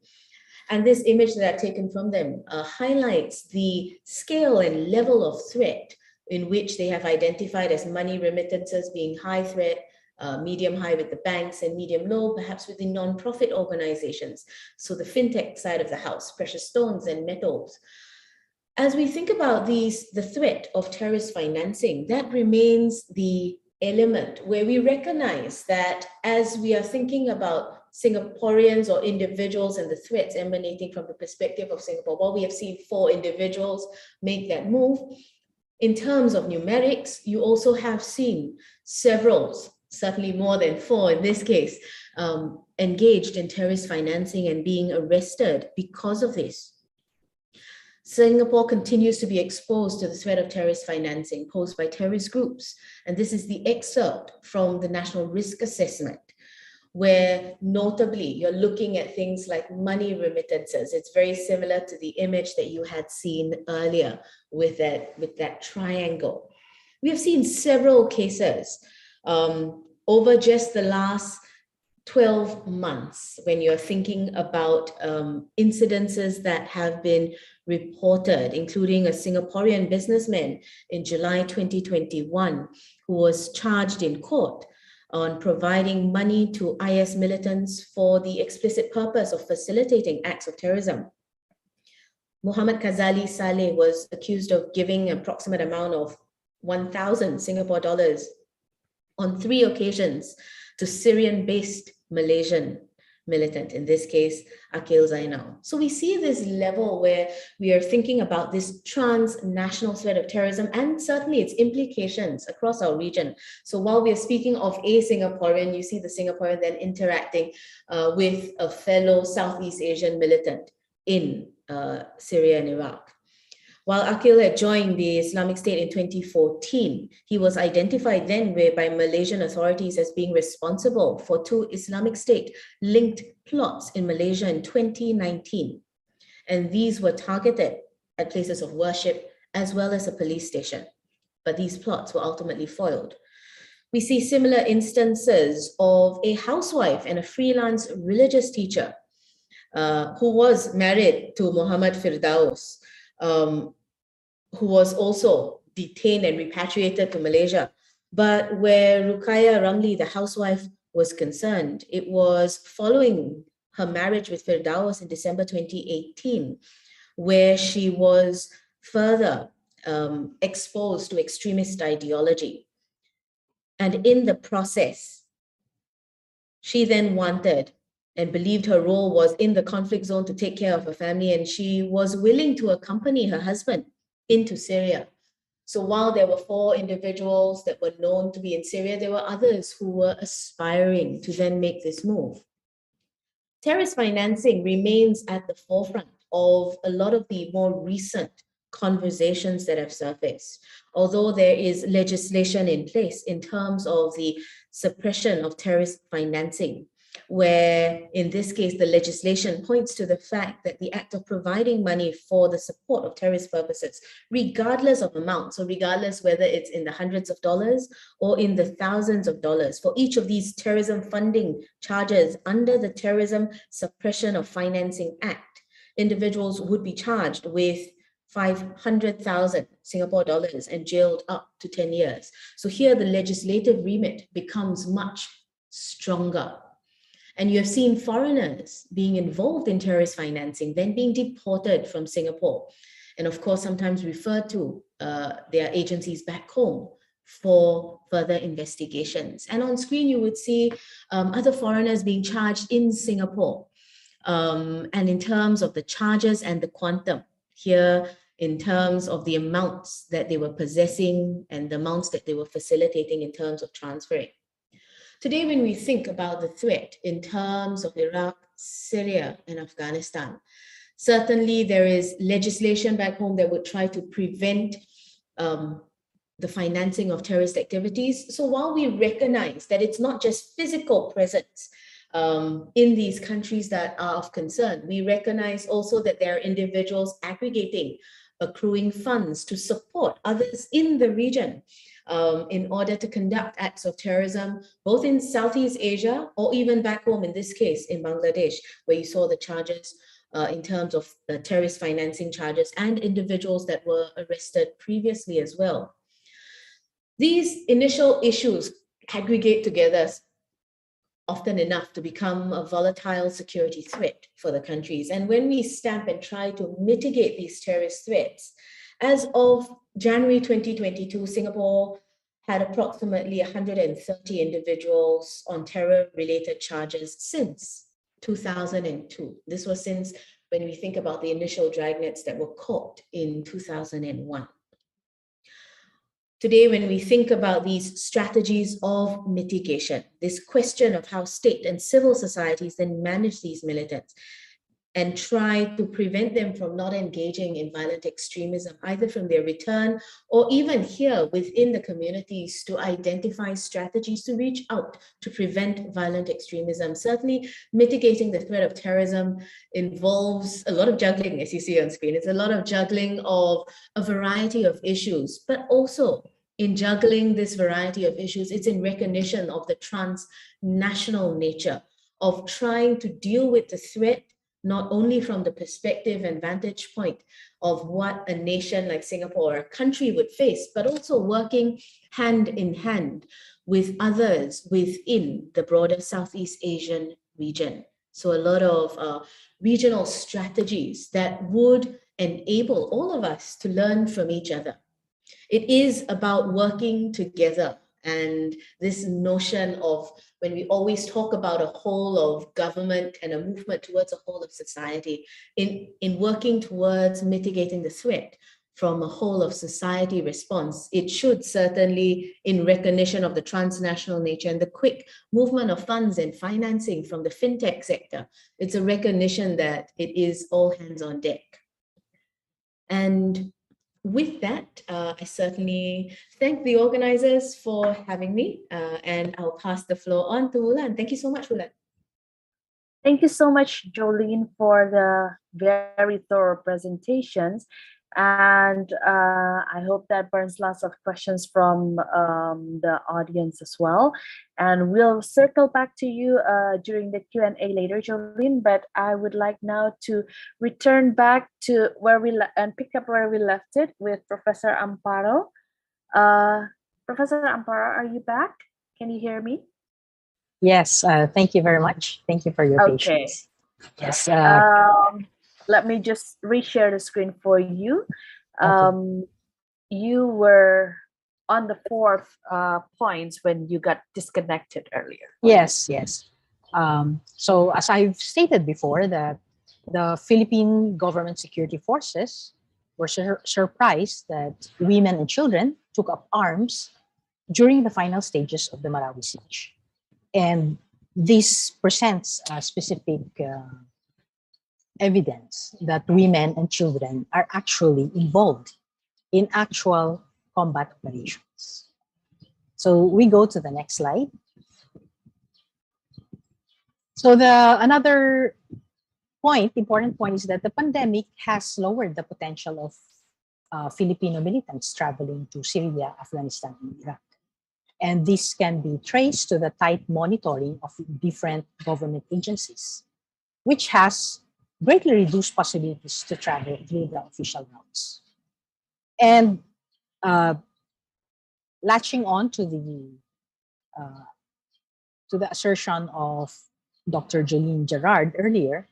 And this image that I've taken from them highlights the scale and level of threat in which they have identified as money remittances being high threat, medium high with the banks, and medium low perhaps with the non-profit organizations. So the fintech side of the house, precious stones and metals. As we think about the threat of terrorist financing, that remains the element where we recognize that as we are thinking about Singaporeans or individuals and the threats emanating from the perspective of Singapore, while we have seen 4 individuals make that move, in terms of numerics, you also have seen several, certainly more than 4 in this case, engaged in terrorist financing and being arrested because of this. Singapore continues to be exposed to the threat of terrorist financing posed by terrorist groups. And this is the excerpt from the National Risk Assessment, where notably you're looking at things like money remittances. It's very similar to the image that you had seen earlier with that triangle. We have seen several cases over just the last 12 months when you're thinking about incidences that have been reported, including a Singaporean businessman in July 2021 who was charged in court on providing money to IS militants for the explicit purpose of facilitating acts of terrorism. Muhammad Kazali Saleh was accused of giving an approximate amount of 1,000 Singapore dollars on 3 occasions to Syrian-based Malaysian militant, in this case, Akil Zainal. So we see this level where we are thinking about this transnational threat of terrorism and certainly its implications across our region. So while we are speaking of a Singaporean, you see the Singaporean then interacting with a fellow Southeast Asian militant in Syria and Iraq. While Akil had joined the Islamic State in 2014, he was identified then by Malaysian authorities as being responsible for 2 Islamic State-linked plots in Malaysia in 2019. And these were targeted at places of worship as well as a police station. But these plots were ultimately foiled. We see similar instances of a housewife and a freelance religious teacher who was married to Muhammad Firdaus, who was also detained and repatriated to Malaysia. But where Ruqayyah Ramli, the housewife, was concerned, it was following her marriage with Firdaus in December 2018, where she was further exposed to extremist ideology. And in the process, she then wanted and believed her role was in the conflict zone to take care of her family, and she was willing to accompany her husband into Syria. So while there were 4 individuals that were known to be in Syria, there were others who were aspiring to then make this move. Terrorist financing remains at the forefront of a lot of the more recent conversations that have surfaced. Although there is legislation in place in terms of the suppression of terrorist financing, where in this case, the legislation points to the fact that the act of providing money for the support of terrorist purposes, regardless of amount, so regardless whether it's in the hundreds of dollars or in the thousands of dollars, for each of these terrorism funding charges under the Terrorism Suppression of Financing Act, individuals would be charged with 500,000 Singapore dollars and jailed up to 10 years. So here the legislative remit becomes much stronger. And you have seen foreigners being involved in terrorist financing, then being deported from Singapore. And of course, sometimes referred to their agencies back home for further investigations. And on screen, you would see other foreigners being charged in Singapore. And in terms of the charges and the quantum, here in terms of the amounts that they were possessing and the amounts that they were facilitating in terms of transferring. Today, when we think about the threat in terms of Iraq, Syria, and Afghanistan, certainly there is legislation back home that would try to prevent the financing of terrorist activities. So while we recognize that it's not just physical presence in these countries that are of concern, we recognize also that there are individuals aggregating accruing funds to support others in the region in order to conduct acts of terrorism, both in Southeast Asia or even back home, in this case, in Bangladesh, where you saw the charges in terms of terrorist financing charges and individuals that were arrested previously as well. These initial issues aggregate together often enough to become a volatile security threat for the countries. And when we stamp and try to mitigate these terrorist threats, as of January 2022, Singapore had approximately 130 individuals on terror-related charges since 2002. This was since when we think about the initial dragnets that were caught in 2001. Today, when we think about these strategies of mitigation, this question of how state and civil societies then manage these militants and try to prevent them from not engaging in violent extremism, either from their return or even here within the communities, to identify strategies to reach out to prevent violent extremism. Certainly, mitigating the threat of terrorism involves a lot of juggling, as you see on screen. It's a lot of juggling of a variety of issues, but also in juggling this variety of issues, it's in recognition of the transnational nature of trying to deal with the threat, not only from the perspective and vantage point of what a nation like Singapore or a country would face, but also working hand in hand with others within the broader Southeast Asian region. So a lot of regional strategies that would enable all of us to learn from each other. It is about working together. And this notion of, when we always talk about a whole of government and a movement towards a whole of society, in working towards mitigating the threat from a whole of society response, it should certainly, in recognition of the transnational nature and the quick movement of funds and financing from the fintech sector, it's a recognition that it is all hands on deck. And with that, I certainly thank the organizers for having me, and I'll pass the floor on to Wulan. Thank you so much, Wulan. Thank you so much, Jolene, for the very thorough presentations. And I hope that burns lots of questions from the audience as well. And we'll circle back to you during the Q&A later, Jolene. But I would like now to return back to where and pick up where we left it with Professor Amparo. Professor Amparo, are you back? Can you hear me? Yes, thank you very much. Thank you for your patience. Yes. Let me just reshare the screen for you. Okay. You were on the fourth points when you got disconnected earlier. Yes. So as I've stated before, that the Philippine government security forces were surprised that women and children took up arms during the final stages of the Bahrawi siege. And this presents a specific evidence that women and children are actually involved in actual combat operations. So we go to the next slide. So another important point is that the pandemic has lowered the potential of Filipino militants traveling to Syria, Afghanistan, and Iraq. And this can be traced to the tight monitoring of different government agencies, which has greatly reduced possibilities to travel through the official routes. And latching on to the assertion of Dr. Jerard earlier,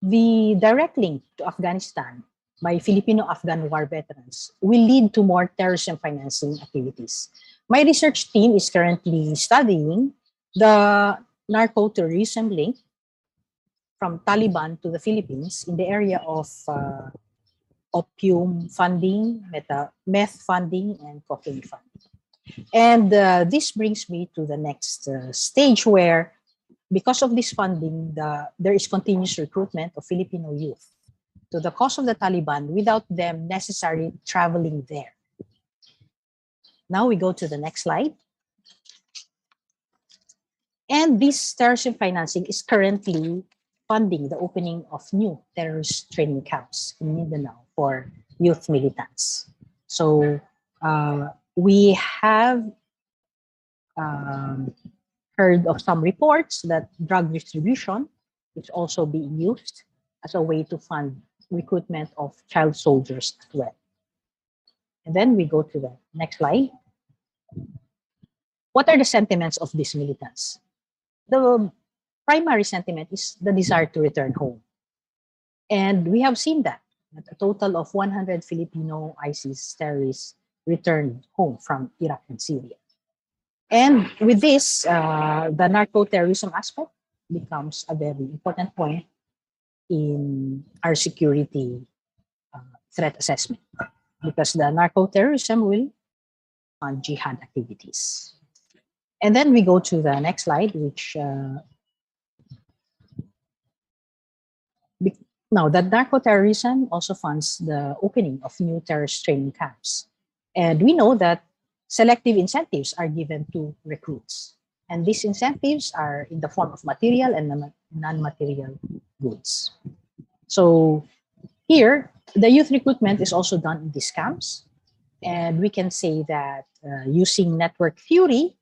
the direct link to Afghanistan by Filipino-Afghan war veterans will lead to more terrorism financing activities. My research team is currently studying the narco-terrorism link from Taliban to the Philippines in the area of opium funding, meth funding, and cocaine funding. And this brings me to the next stage where, because of this funding, there is continuous recruitment of Filipino youth to the cause of the Taliban without them necessarily traveling there. Now we go to the next slide. And this terrorism financing is currently funding the opening of new terrorist training camps in Mindanao for youth militants. So we have heard of some reports that drug distribution is also being used as a way to fund recruitment of child soldiers as well. And then we go to the next slide. What are the sentiments of these militants? The primary sentiment is the desire to return home. And we have seen that a total of 100 Filipino ISIS terrorists returned home from Iraq and Syria. And with this, the narco-terrorism aspect becomes a very important point in our security threat assessment, because the narco-terrorism will fund jihad activities. And then we go to the next slide, which now that narco-terrorism also funds the opening of new terrorist training camps. And we know that selective incentives are given to recruits. And these incentives are in the form of material and non-material goods. So here, the youth recruitment is also done in these camps. And we can say that using network theory,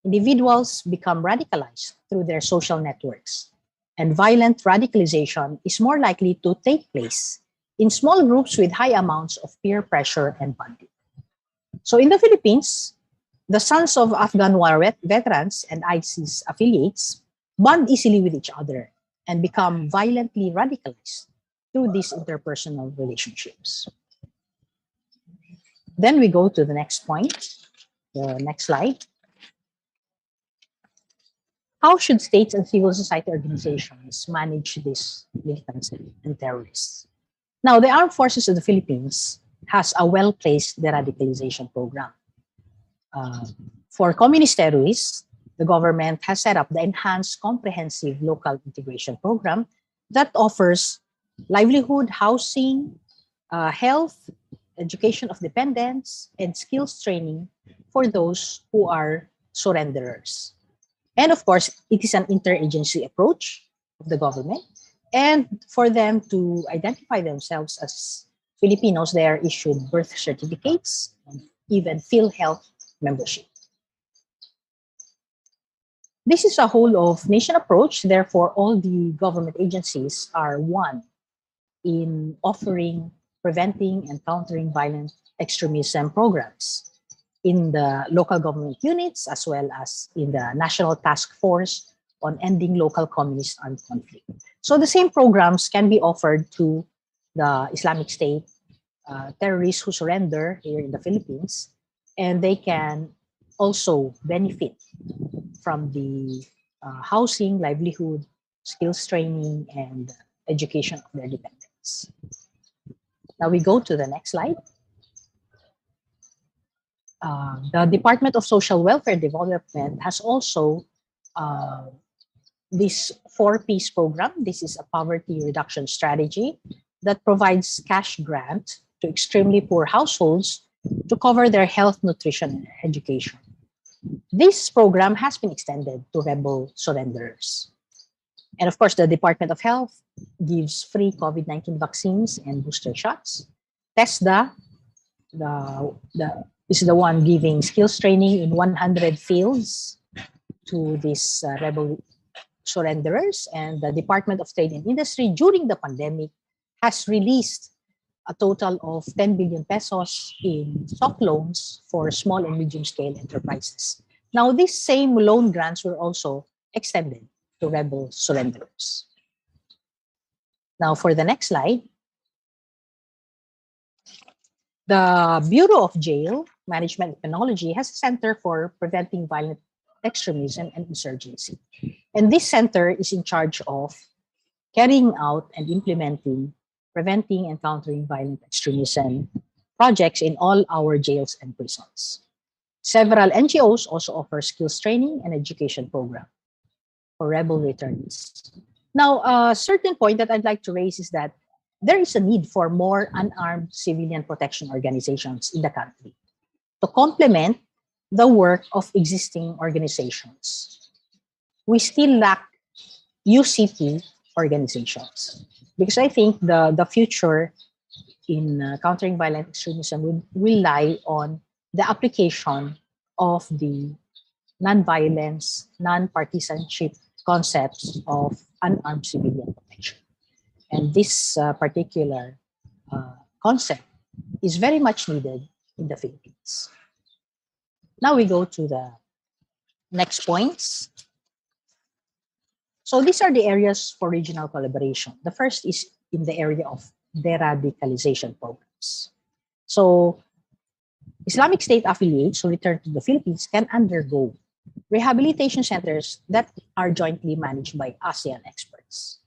individuals become radicalized through their social networks. And violent radicalization is more likely to take place in small groups with high amounts of peer pressure and bonding. So in the Philippines, the sons of Afghan war veterans and ISIS affiliates bond easily with each other and become violently radicalized through these interpersonal relationships. Then we go to the next point, the next slide. How should states and civil society organizations manage these militants and terrorists? Now, the Armed Forces of the Philippines has a well-placed deradicalization program. For communist terrorists, the government has set up the Enhanced Comprehensive Local Integration Program that offers livelihood, housing, health, education of dependents, and skills training for those who are surrenderers. And of course, it is an interagency approach of the government. And for them to identify themselves as Filipinos, they are issued birth certificates and even PhilHealth membership. This is a whole of nation approach. Therefore, all the government agencies are one in offering, preventing, and countering violent extremism programs in the local government units, as well as in the National Task Force on Ending Local Communist Armed Conflict. So the same programs can be offered to the Islamic State terrorists who surrender here in the Philippines, and they can also benefit from the housing, livelihood, skills training, and education of their dependents. Now we go to the next slide. The Department of Social Welfare Development has also this 4-piece program. This is a poverty reduction strategy that provides cash grant to extremely poor households to cover their health, nutrition, and education. This program has been extended to rebel surrenderers. And of course, the Department of Health gives free COVID-19 vaccines and booster shots. TESDA is the one giving skills training in 100 fields to these rebel surrenderers. And the Department of Trade and Industry during the pandemic has released a total of 10 billion pesos in soft loans for small and medium-scale enterprises. Now, these same loan grants were also extended to rebel surrenderers. Now, for the next slide, the Bureau of Jail Management and Penology has a Center for Preventing Violent Extremism and Insurgency. And this center is in charge of carrying out and implementing preventing and countering violent extremism projects in all our jails and prisons. Several NGOs also offer skills training and education program for rebel returnees. Now, a certain point that I'd like to raise is that there is a need for more unarmed civilian protection organizations in the country to complement the work of existing organizations. We still lack UCT organizations because I think the future in countering violent extremism will rely on the application of the non-violence, non-partisanship concepts of unarmed civilian protection. And this particular concept is very much needed in the Philippines. Now we go to the next points. So these are the areas for regional collaboration. The first is in the area of deradicalization programs. So Islamic State affiliates who return to the Philippines can undergo rehabilitation centers that are jointly managed by ASEAN experts.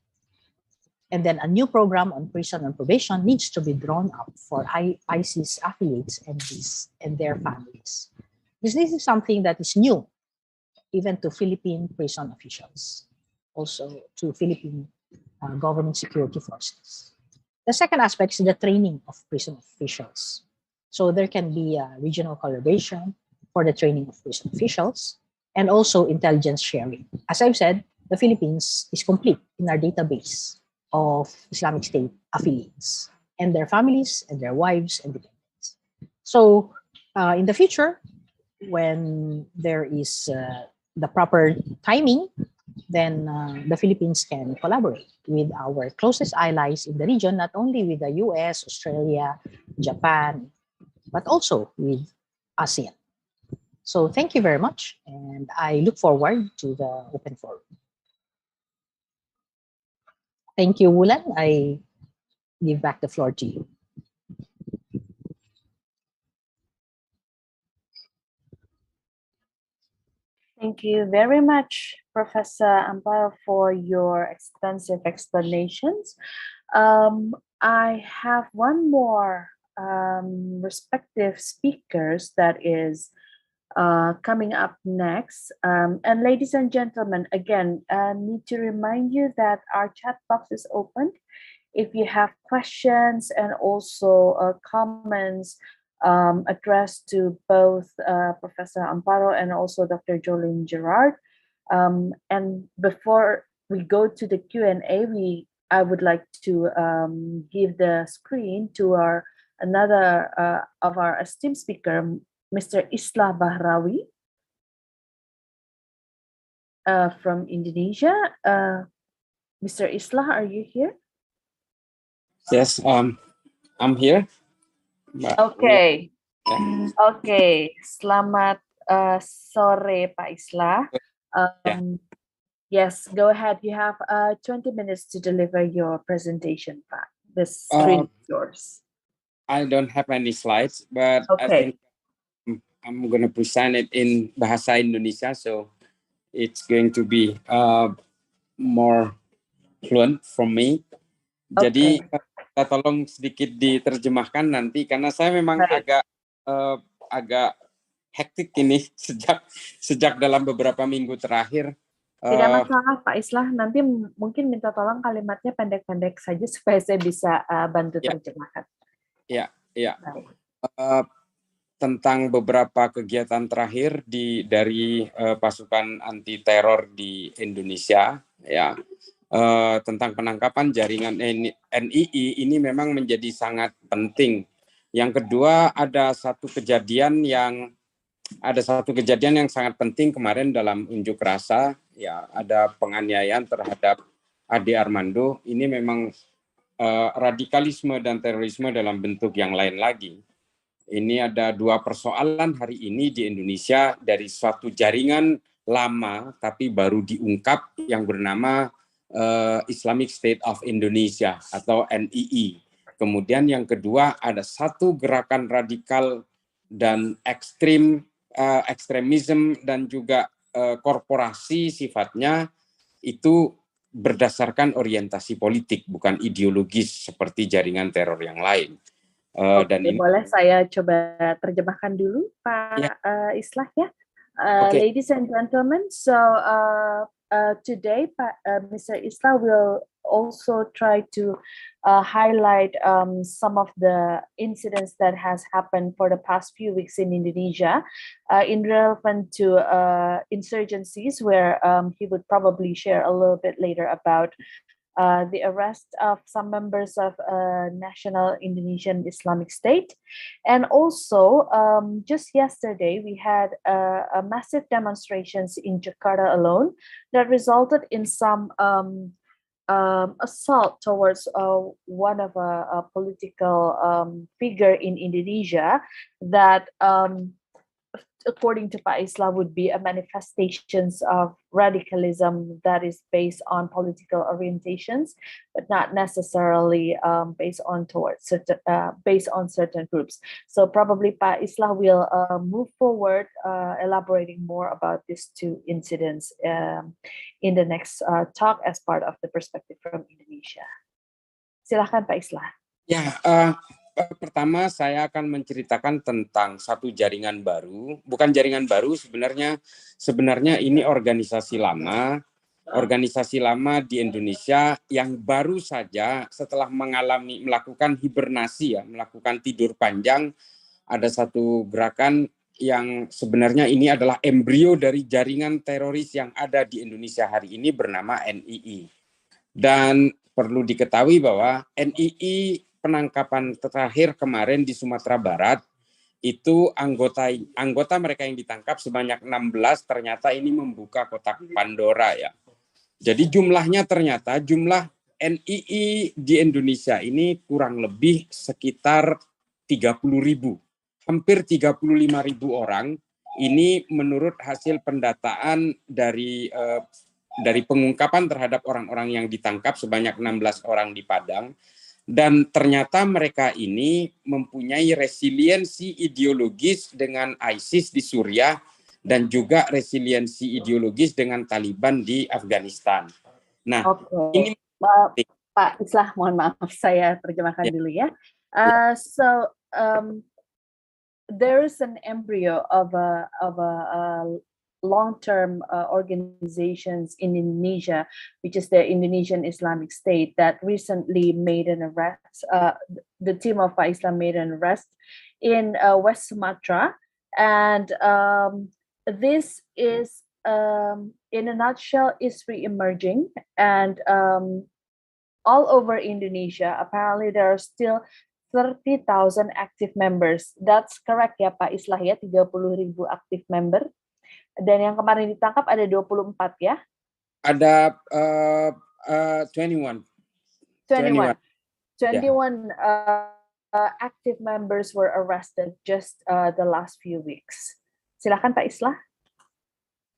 And then a new program on prison and probation needs to be drawn up for ISIS affiliates and their families. Because this is something that is new, even to Philippine prison officials, also to Philippine government security forces. The second aspect is the training of prison officials. So there can be a regional collaboration for the training of prison officials and also intelligence sharing. As I've said, the Philippines is complete in our database of Islamic State affiliates and their families and their wives and dependents. So in the future, when there is the proper timing, then the Philippines can collaborate with our closest allies in the region, not only with the US, Australia, Japan, but also with ASEAN. So thank you very much, and I look forward to the open forum. Thank you, Wulan. I give back the floor to you. Thank you very much, Professor Amparo, for your extensive explanations. I have one more respective speakers that is coming up next. And ladies and gentlemen, again, I need to remind you that our chat box is open. If you have questions and also comments addressed to both Professor Amparo and also Dr. Jolene Jerard. And before we go to the Q&A, I would like to give the screen to another of our esteemed speaker, Mr. Islah Bahrawi from Indonesia. Mr. Islah, are you here? Yes, I'm here. Okay. Okay. Selamat sore, Pak Islah. Yes, go ahead. You have 20 minutes to deliver your presentation, Pak. The screen is yours. I don't have any slides, but I think I'm going to present it in Bahasa Indonesia, so it's going to be more fluent from me. Jadi kita tolong sedikit diterjemahkan nanti karena saya memang agak hektik ini sejak dalam beberapa minggu terakhir. Tidak masalah Pak Islah, nanti mungkin minta tolong kalimatnya pendek-pendek saja supaya saya bisa bantu terjemahkan. Ya. Tentang beberapa kegiatan terakhir dari pasukan anti teror di Indonesia, ya. Tentang penangkapan jaringan NII ini memang menjadi sangat penting. Yang kedua, ada satu kejadian yang sangat penting kemarin dalam unjuk rasa, ya, ada penganiayaan terhadap Ade Armando. Ini memang radikalisme dan terorisme dalam bentuk yang lain lagi. Ini ada dua persoalan hari ini di Indonesia dari suatu jaringan lama tapi baru diungkap yang bernama Islamic State of Indonesia atau NII. Kemudian yang kedua ada satu gerakan radikal dan ekstremism dan juga korporasi sifatnya itu berdasarkan orientasi politik bukan ideologis seperti jaringan teror yang lain. Dan ini boleh saya coba terjemahkan dulu Pak Islah ya. Ladies and gentlemen, so today Mr. Islah will also try to highlight some of the incidents that has happened for the past few weeks in Indonesia in relevant to insurgencies, where he would probably share a little bit later about the arrest of some members of National Indonesian Islamic State. And also, just yesterday, we had a massive demonstrations in Jakarta alone that resulted in some assault towards one of a political figure in Indonesia that according to Pak Islah, would be a manifestations of radicalism that is based on political orientations, but not necessarily based on certain groups. So probably Pak Islah will move forward, elaborating more about these two incidents in the next talk as part of the perspective from Indonesia. Silakan Pak Islah. Ya, pertama saya akan menceritakan tentang satu jaringan baru, bukan jaringan baru sebenarnya ini organisasi lama di Indonesia yang baru saja setelah melakukan hibernasi melakukan tidur panjang, ada satu gerakan yang sebenarnya ini adalah embrio dari jaringan teroris yang ada di Indonesia hari ini bernama NII. Dan perlu diketahui bahwa NII penangkapan terakhir kemarin di Sumatera Barat itu anggota mereka yang ditangkap sebanyak 16 ternyata ini membuka kotak Pandora ya. Jadi jumlah NII di Indonesia ini kurang lebih sekitar 30.000, hampir 35.000 orang. Ini menurut hasil pendataan dari pengungkapan terhadap orang-orang yang ditangkap sebanyak 16 orang di Padang. Dan ternyata mereka ini mempunyai resiliensi ideologis dengan ISIS di Syria dan juga resiliensi ideologis dengan Taliban di Afghanistan. Nah, ini Pak Islah, mohon maaf saya terjemahkan dulu ya. There is an embryo of a long-term organizations in Indonesia, which is the Indonesian Islamic State, that recently made an arrest. The team of Islam made an arrest in West Sumatra, and this is, in a nutshell, is re-emerging, and all over Indonesia. Apparently, there are still 30,000 active members. That's correct ya Pak Islah ya, 30.000 active member. Dan yang kemarin ditangkap ada 24 ya? Ada 21 active members were arrested just the last few weeks. Silakan Pak Islah.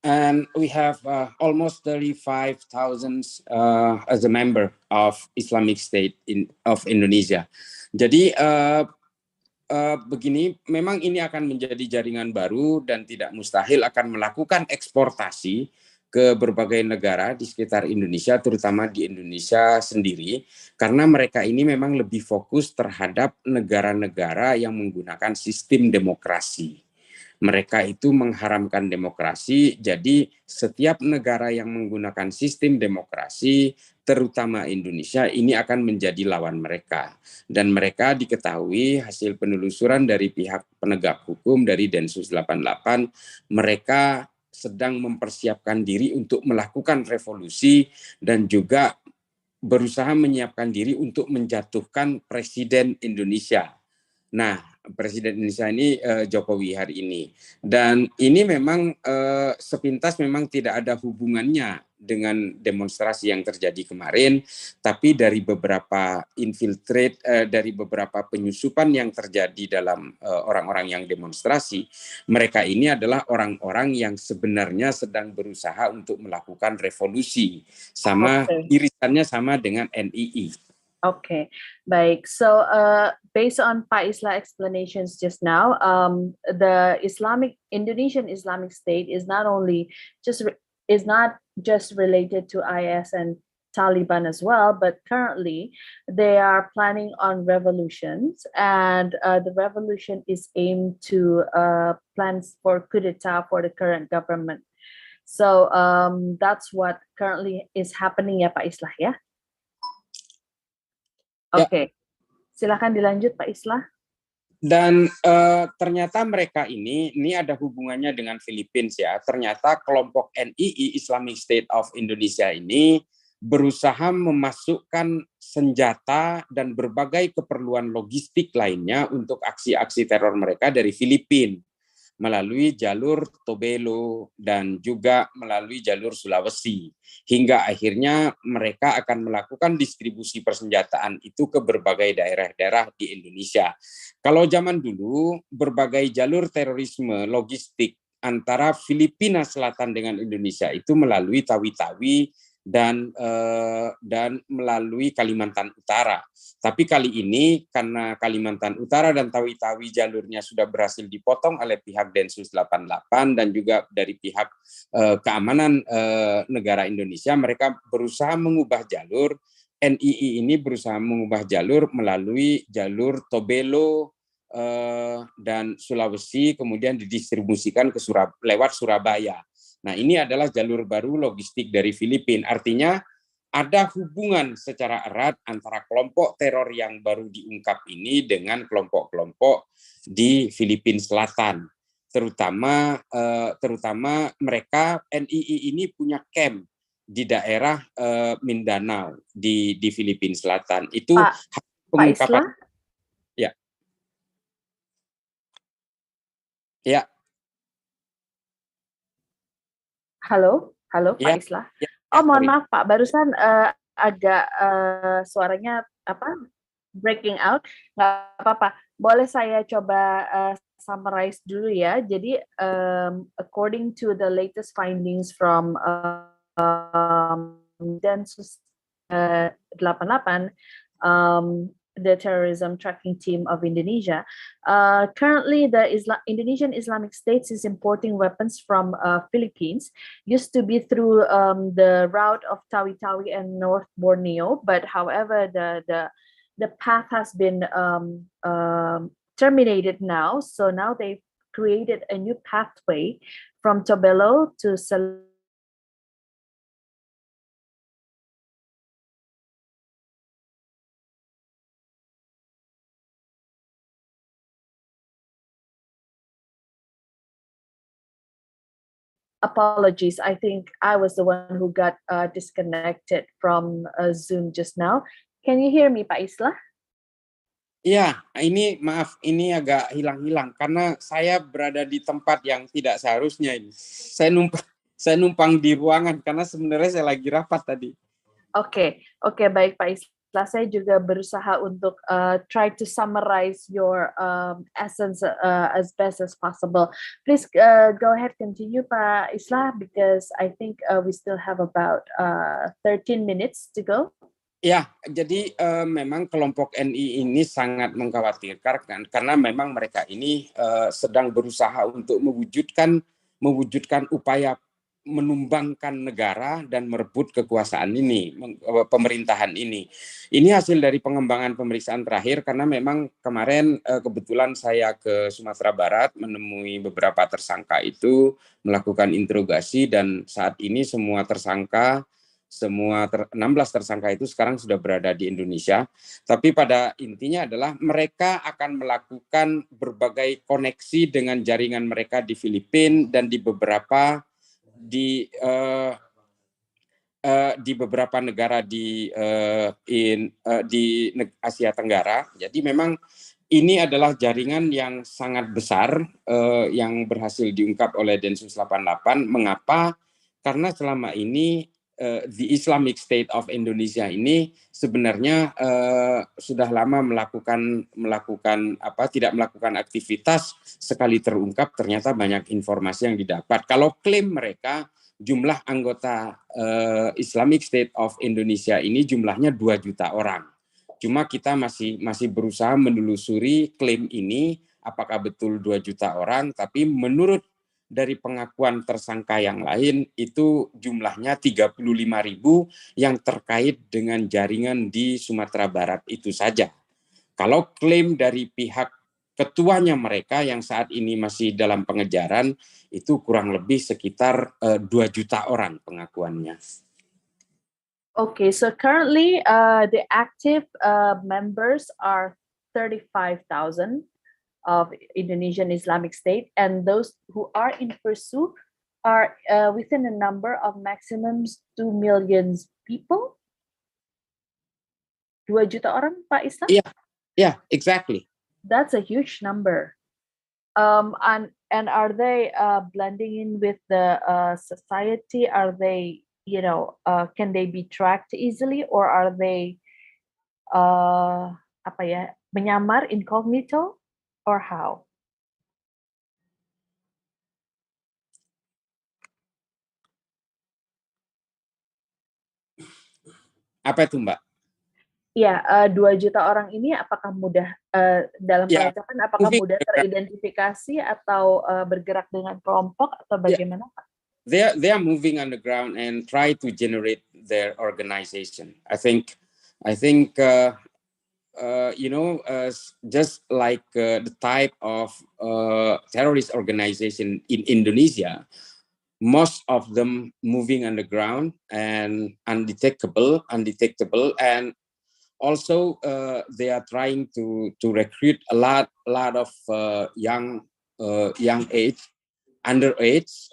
And we have almost 35,000 as a member of Islamic State of Indonesia. Jadi begini, memang ini akan menjadi jaringan baru dan tidak mustahil akan melakukan eksportasi ke berbagai negara di sekitar Indonesia, terutama di Indonesia sendiri, karena mereka ini memang lebih fokus terhadap negara-negara yang menggunakan sistem demokrasi. Mereka itu mengharamkan demokrasi, jadi setiap negara yang menggunakan sistem demokrasi, terutama Indonesia, ini akan menjadi lawan mereka. Dan mereka diketahui hasil penelusuran dari pihak penegak hukum dari Densus 88, mereka sedang mempersiapkan diri untuk melakukan revolusi dan juga berusaha menyiapkan diri untuk menjatuhkan Presiden Indonesia. Nah, Presiden Indonesia ini Jokowi hari ini. Dan ini memang sepintas memang tidak ada hubungannya dengan demonstrasi yang terjadi kemarin, tapi dari beberapa dari beberapa penyusupan yang terjadi dalam orang-orang yang demonstrasi, mereka ini adalah orang-orang yang sebenarnya sedang berusaha untuk melakukan revolusi, sama irisannya sama dengan NII. Okay, baik. So based on Pak Islah explanations just now, the Indonesian Islamic State is not just related to IS and Taliban as well, but currently they are planning on revolutions, and the revolution is aimed to plans for coup d'etat for the current government. So that's what currently is happening ya Pak Islah ya. Oke, silakan dilanjut Pak Islah. Dan ternyata mereka ini ada hubungannya dengan Philippines ya. Ternyata kelompok NII Islamic State of Indonesia ini berusaha memasukkan senjata dan berbagai keperluan logistik lainnya untuk aksi-aksi teror mereka dari Filipina melalui jalur Tobelo dan juga melalui jalur Sulawesi. Hingga akhirnya mereka akan melakukan distribusi persenjataan itu ke berbagai daerah-daerah di Indonesia. Kalau zaman dulu, berbagai jalur terorisme logistik antara Filipina Selatan dengan Indonesia itu melalui Tawi-Tawi dan melalui Kalimantan Utara. Tapi kali ini karena Kalimantan Utara dan Tawi-Tawi jalurnya sudah berhasil dipotong oleh pihak Densus 88 dan juga dari pihak keamanan negara Indonesia, mereka berusaha mengubah jalur. NII ini berusaha mengubah jalur melalui jalur Tobelo dan Sulawesi, kemudian didistribusikan ke lewat Surabaya. Nah, ini adalah jalur baru logistik dari Filipina. Artinya ada hubungan secara erat antara kelompok teror yang baru diungkap ini dengan kelompok-kelompok di Filipina Selatan. Terutama mereka NII ini punya camp di daerah Mindanao di Filipina Selatan. Itu pengungkapan. Ya. Ya. Halo, Pak Islah. Mohon maaf Pak, barusan agak suaranya breaking out. Nggak apa-apa. Boleh saya coba summarize dulu ya. Jadi according to the latest findings from Densus 88, the terrorism tracking team of Indonesia. Currently, the Indonesian Islamic State is importing weapons from Philippines. Used to be through the route of Tawi-Tawi and North Borneo, but however, the path has been terminated now. So now they've created a new pathway from Tobelo to Apologies, I think I was the one who got disconnected from Zoom just now. Can you hear me, Pak Islah? Iya, ini maaf, ini agak hilang-hilang karena saya berada di tempat yang tidak seharusnya ini. Saya numpang di ruangan karena sebenarnya saya lagi rapat tadi. Oke, baik Pak Islah. Saya juga berusaha untuk try to summarize your essence as best as possible. Please go ahead, continue Pak Islah, because I think we still have about 13 minutes to go. Ya, jadi memang kelompok NI ini sangat mengkhawatirkan karena memang mereka ini sedang berusaha untuk mewujudkan upaya menumbangkan negara dan merebut kekuasaan ini, pemerintahan ini. Ini hasil dari pengembangan pemeriksaan terakhir karena memang kemarin kebetulan saya ke Sumatera Barat menemui beberapa tersangka itu, melakukan interogasi dan saat ini semua 16 tersangka itu sekarang sudah berada di Indonesia. Tapi pada intinya adalah mereka akan melakukan berbagai koneksi dengan jaringan mereka di Filipina dan di beberapa negara di Asia Tenggara. Jadi memang ini adalah jaringan yang sangat besar yang berhasil diungkap oleh Densus 88. Mengapa? Karena selama ini the Islamic State of Indonesia ini sebenarnya sudah lama tidak melakukan aktivitas. Sekali terungkap ternyata banyak informasi yang didapat. Kalau klaim mereka jumlah anggota Islamic State of Indonesia ini jumlahnya 2 juta orang. Cuma kita masih berusaha menelusuri klaim ini apakah betul 2 juta orang, tapi menurut dari pengakuan tersangka yang lain itu jumlahnya 35.000 yang terkait dengan jaringan di Sumatera Barat itu saja. Kalau klaim dari pihak ketuanya mereka yang saat ini masih dalam pengejaran itu kurang lebih sekitar 2 juta orang pengakuannya. Okay, so currently the active members are 35,000 of Indonesian Islamic State, and those who are in pursuit are within a number of maximums 2 million people? 2 juta orang, Pak Islam? Yeah, exactly. That's a huge number. And are they blending in with the society? Are they, can they be tracked easily, or are they menyamar, incognito, or how? Apa itu, Mbak? Ya, 2 juta orang ini apakah mudah dalam pelacakan, apakah mudah teridentifikasi atau bergerak dengan kelompok atau bagaimana, Pak? They are moving on the ground and try to generate their organization. I think just like the type of terrorist organization in Indonesia, most of them moving on the ground and undetectable, and also they are trying to recruit a lot of young age, underage,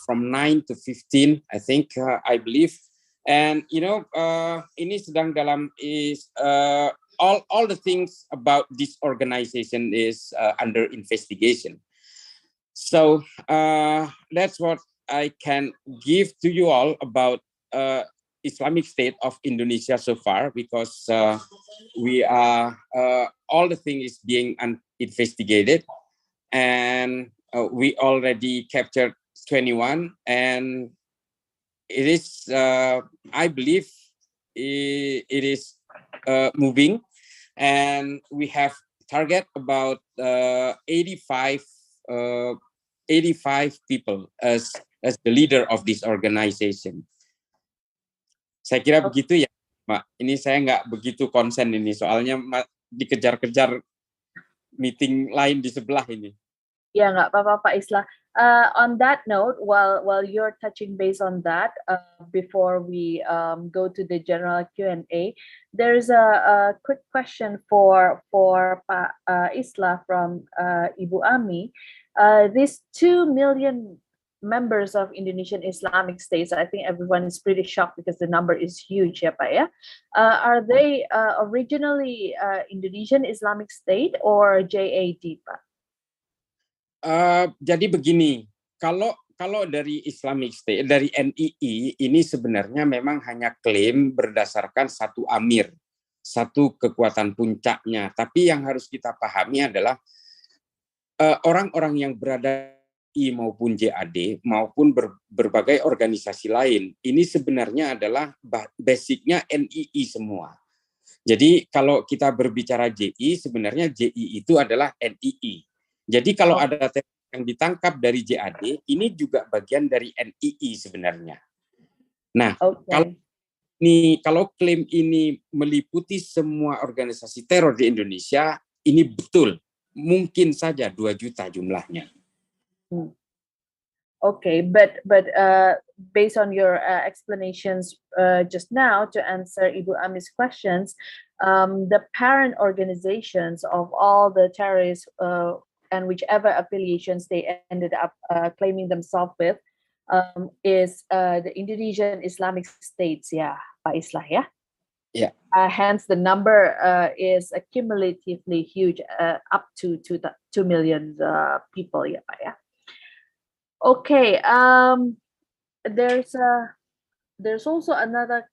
from 9 to 15, I think, I believe. And ini sedang dalam all the things about this organization is under investigation. So that's what I can give to you all about Islamic State of Indonesia so far, because we are all the thing is being investigated, and we already captured 21, and it is I believe it is moving, and we have target about 85 people as the leader of this organization. Saya kira begitu ya, Mbak. Ini saya nggak begitu konsen ini, soalnya dikejar-kejar meeting lain di sebelah ini. Ya, nggak apa-apa, Pak Islah. On that note, while you're touching base on that, before we go to the general Q&A, there's a quick question for Pak Islah from Ibu Ami. These 2 million members of Indonesian Islamic States, I think everyone is pretty shocked because the number is huge, ya Pak ya. Are they originally Indonesian Islamic State or JAD, Pak? Jadi begini, kalau dari Islamic State, dari NII, ini sebenarnya memang hanya klaim berdasarkan satu amir, satu kekuatan puncaknya. Tapi yang harus kita pahami adalah orang-orang yang berada maupun JAD maupun berbagai organisasi lain, ini sebenarnya adalah basicnya NII semua. Jadi kalau kita berbicara JI, sebenarnya JI itu adalah NII. Jadi kalau ada yang ditangkap dari JAD, ini juga bagian dari NII sebenarnya. Nah, kalau klaim ini meliputi semua organisasi teror di Indonesia, ini betul. Mungkin saja 2 juta jumlahnya. Okay, but based on your explanations just now to answer Ibu Ami's questions, the parent organizations of all the terrorists and whichever affiliations they ended up claiming themselves with is the Indonesian Islamic States, yeah, Pak Islah, yeah? Yeah. Hence, the number is cumulatively huge, up to 2 million people, yeah, Pak, yeah? Okay, there's also another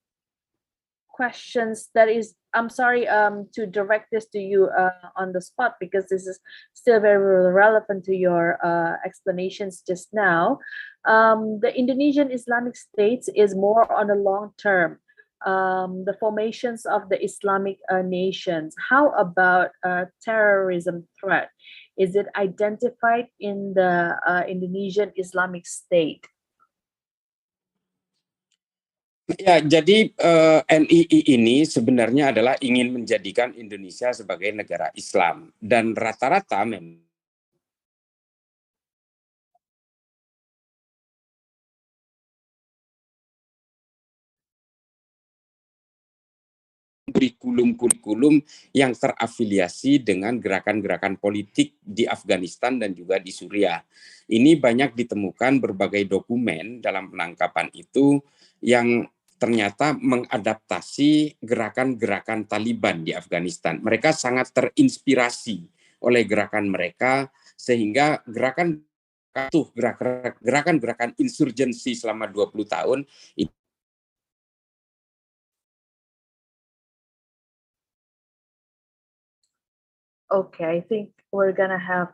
questions that is, I'm sorry to direct this to you on the spot, because this is still very relevant to your explanations just now. The Indonesian Islamic States is more on a long term, the formations of the Islamic nations. How about terrorism threat? Is it identified in the Indonesian Islamic State? Ya, jadi NII ini sebenarnya adalah ingin menjadikan Indonesia sebagai negara Islam, dan rata-rata memang kurikulum-kurikulum yang terafiliasi dengan gerakan-gerakan politik di Afghanistan dan juga di Syria. Ini banyak ditemukan berbagai dokumen dalam penangkapan itu yang ternyata mengadaptasi gerakan-gerakan Taliban di Afghanistan. Mereka sangat terinspirasi oleh gerakan mereka, sehingga gerakan-gerakan insurgensi selama 20 tahun itu Okay, I think we're gonna have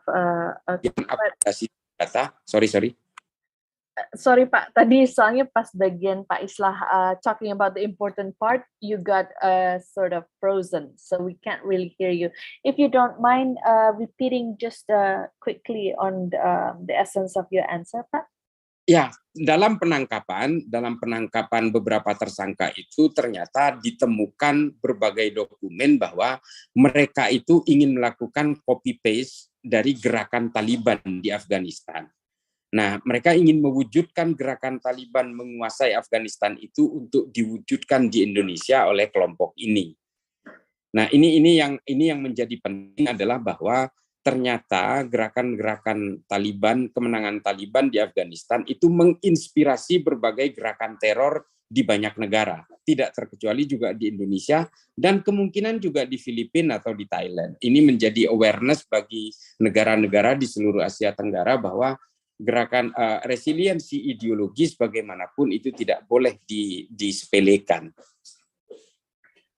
Sorry Pak, tadi soalnya pas bagian Pak Islah talking about the important part, you got sort of frozen, so we can't really hear you. If you don't mind repeating just quickly on the essence of your answer, Pak. Ya, dalam penangkapan beberapa tersangka itu ternyata ditemukan berbagai dokumen bahwa mereka itu ingin melakukan copy paste dari gerakan Taliban di Afghanistan. Nah, mereka ingin mewujudkan gerakan Taliban menguasai Afghanistan itu untuk diwujudkan di Indonesia oleh kelompok ini. Nah, ini yang menjadi penting adalah bahwa ternyata gerakan-gerakan Taliban, kemenangan Taliban di Afghanistan itu menginspirasi berbagai gerakan teror di banyak negara, tidak terkecuali juga di Indonesia dan kemungkinan juga di Filipina atau di Thailand. Ini menjadi awareness bagi negara-negara di seluruh Asia Tenggara bahwa gerakan resiliensi ideologis bagaimanapun itu tidak boleh disepelekan.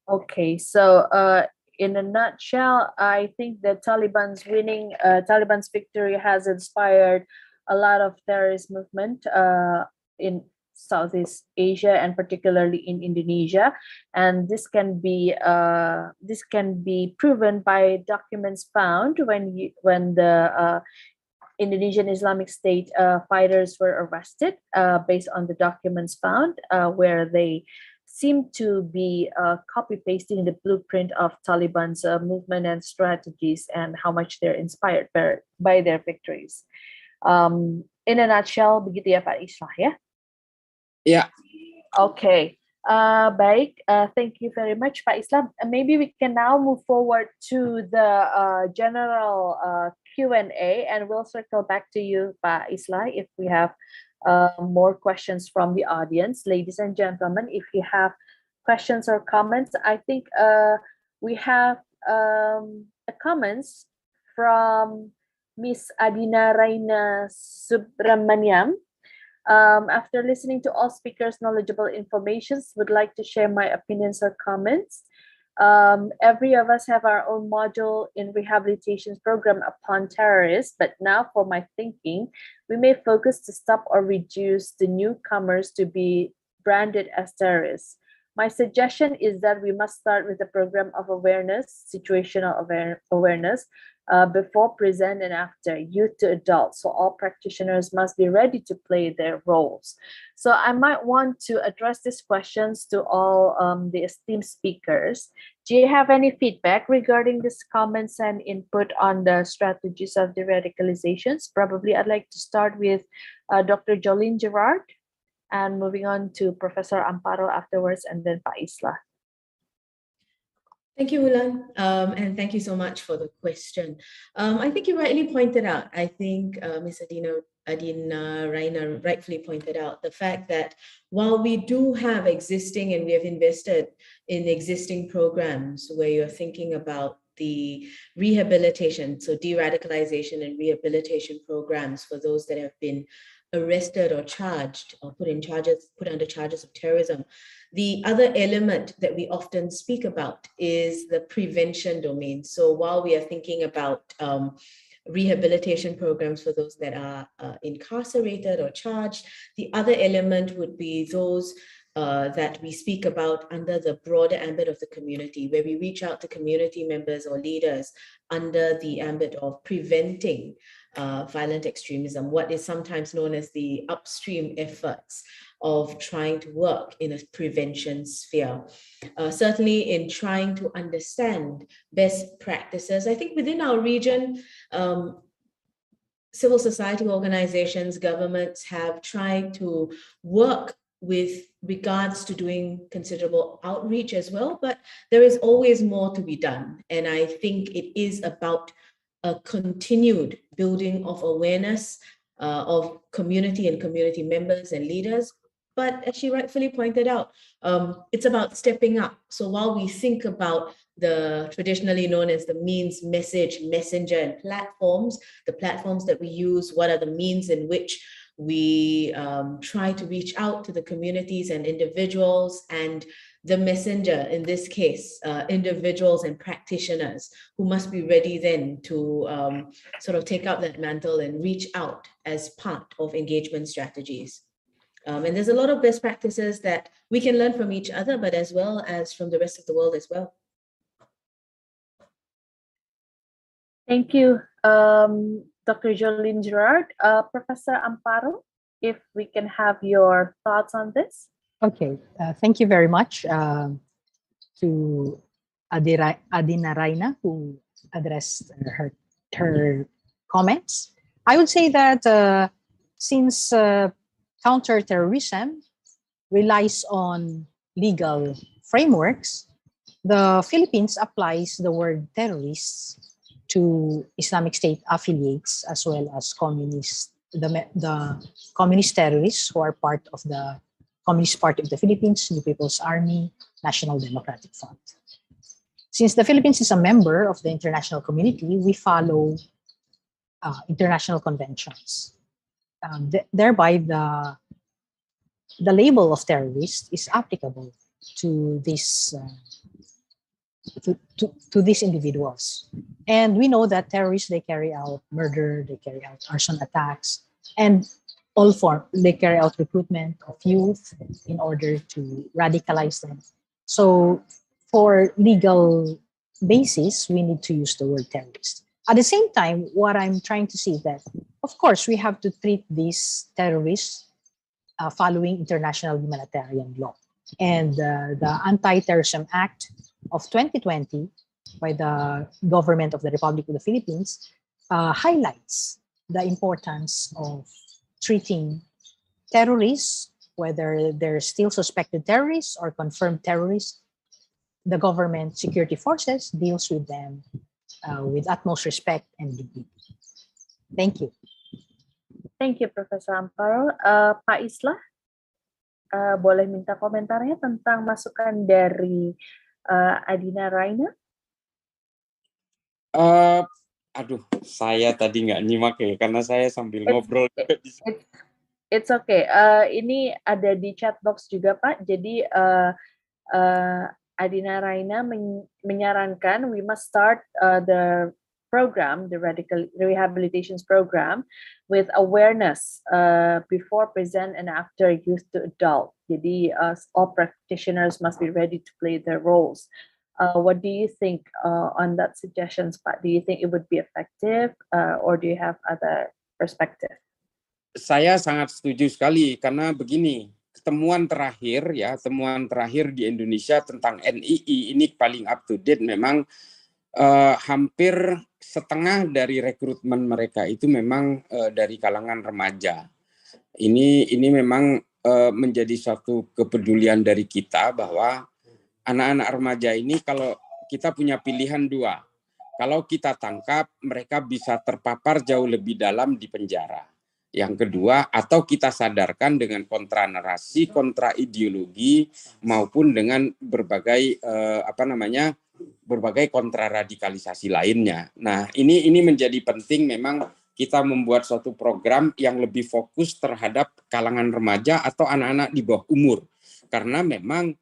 Okay, so in a nutshell, I think that Taliban's victory has inspired a lot of terrorist movement in Southeast Asia and particularly in Indonesia, and this can be proven by documents found when the Indonesian Islamic State fighters were arrested based on the documents found where they seem to be copy-pasting the blueprint of Taliban's movement and strategies and how much they're inspired by their victories. In a nutshell, begitu ya Pak Islah ya? Yeah. Okay. Baik, thank you very much, Pak Islam. Maybe we can now move forward to the general Q&A, and we'll circle back to you, Pak Islam, if we have more questions from the audience. Ladies and gentlemen, if you have questions or comments, I think we have comments from Miss Adina Raina Subramaniam. After listening to all speakers' knowledgeable informations, would like to share my opinions or comments. Every of us have our own module in rehabilitation program upon terrorists, but now for my thinking, we may focus to stop or reduce the newcomers to be branded as terrorists. My suggestion is that we must start with a program of awareness, situational awareness, before, present, and after, youth to adults. So all practitioners must be ready to play their roles. So I might want to address these questions to all the esteemed speakers. Do you have any feedback regarding these comments and input on the strategies of the radicalizations? Probably I'd like to start with Dr. Jolene Jerard, and moving on to Professor Amparo afterwards, and then Pak Islah. Thank you, Wulan, and thank you so much for the question. I think you rightly pointed out, I think Ms. Adina Raina rightfully pointed out the fact that while we do have existing and we have invested in existing programs where you're thinking about the rehabilitation, so de-radicalization and rehabilitation programs for those that have been arrested or charged or put under charges of terrorism. The other element that we often speak about is the prevention domain. So while we are thinking about rehabilitation programs for those that are incarcerated or charged, the other element would be those that we speak about under the broader ambit of the community, where we reach out to community members or leaders under the ambit of preventing violent extremism, what is sometimes known as the upstream efforts of trying to work in a prevention sphere. Certainly in trying to understand best practices. I think within our region, civil society organizations, governments have tried to work with regards to doing considerable outreach as well, but there is always more to be done. And I think it is about a continued building of awareness of community and community members and leaders. But as she rightfully pointed out, it's about stepping up. So while we think about the traditionally known as the means, message, messenger, and platforms, the platforms that we use, what are the means in which we try to reach out to the communities and individuals, and the messenger, in this case, individuals and practitioners who must be ready then to sort of take up that mantle and reach out as part of engagement strategies. And there's a lot of best practices that we can learn from each other, but as well as from the rest of the world as well. Thank you, Dr. Jolene Jerard. Professor Amparo, if we can have your thoughts on this. Okay, thank you very much to Adina Raina, who addressed her comments. I would say that since counterterrorism relies on legal frameworks, the Philippines applies the word terrorists to Islamic State affiliates as well as the communist terrorists who are part of the Communist Party of the Philippines, New People's Army, National Democratic Front. Since the Philippines is a member of the international community, we follow international conventions. Thereby, the label of terrorist is applicable to this to these individuals. And we know that terrorists, they carry out murder, they carry out arson attacks, and they carry out recruitment of youth in order to radicalize them. So for legal basis, we need to use the word terrorist. At the same time, what I'm trying to see is that, of course, we have to treat these terrorists following international humanitarian law. And the Anti-Terrorism Act of 2020 by the government of the Republic of the Philippines highlights the importance of treating terrorists, whether they're still suspected terrorists or confirmed terrorists. The government security forces deals with them with utmost respect and dignity. Thank you. Thank you, Professor Amparo. Pak Islah, boleh minta komentarnya tentang masukan dari Adina Raina? Aduh, saya tadi nggak nyimak ya, karena saya sambil ngobrol. It's okay. Ini ada di chat box juga, Pak. Jadi Adina Raina menyarankan we must start the program, the rehabilitation program, with awareness before, present, and after youth to adult. Jadi all practitioners must be ready to play their roles. What do you think on that suggestions, Pak? Do you think it would be effective, or do you have other perspective? Saya sangat setuju sekali, karena begini, temuan terakhir di Indonesia tentang NII ini paling up to date. Memang hampir setengah dari rekrutmen mereka itu memang dari kalangan remaja. Ini memang menjadi suatu kepedulian dari kita bahwa anak-anak remaja ini, kalau kita punya pilihan dua. Kalau kita tangkap, mereka bisa terpapar jauh lebih dalam di penjara. Yang kedua, atau kita sadarkan dengan kontra narasi, kontra ideologi, maupun dengan berbagai berbagai kontra radikalisasi lainnya. Nah, ini menjadi penting memang kita membuat suatu program yang lebih fokus terhadap kalangan remaja atau anak-anak di bawah umur. Karena memang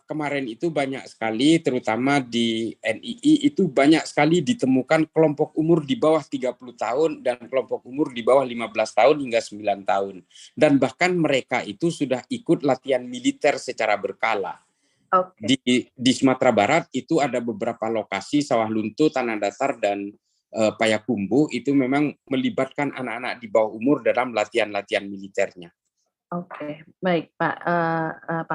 kemarin itu banyak sekali, terutama di NII itu banyak sekali ditemukan kelompok umur di bawah 30 tahun dan kelompok umur di bawah 15 tahun hingga 9 tahun. Dan bahkan mereka itu sudah ikut latihan militer secara berkala. Okay. Di Sumatera Barat itu ada beberapa lokasi, Sawah Lunto, Tanah Datar, dan Payakumbuh itu memang melibatkan anak-anak di bawah umur dalam latihan-latihan militernya. Okay, baik Pak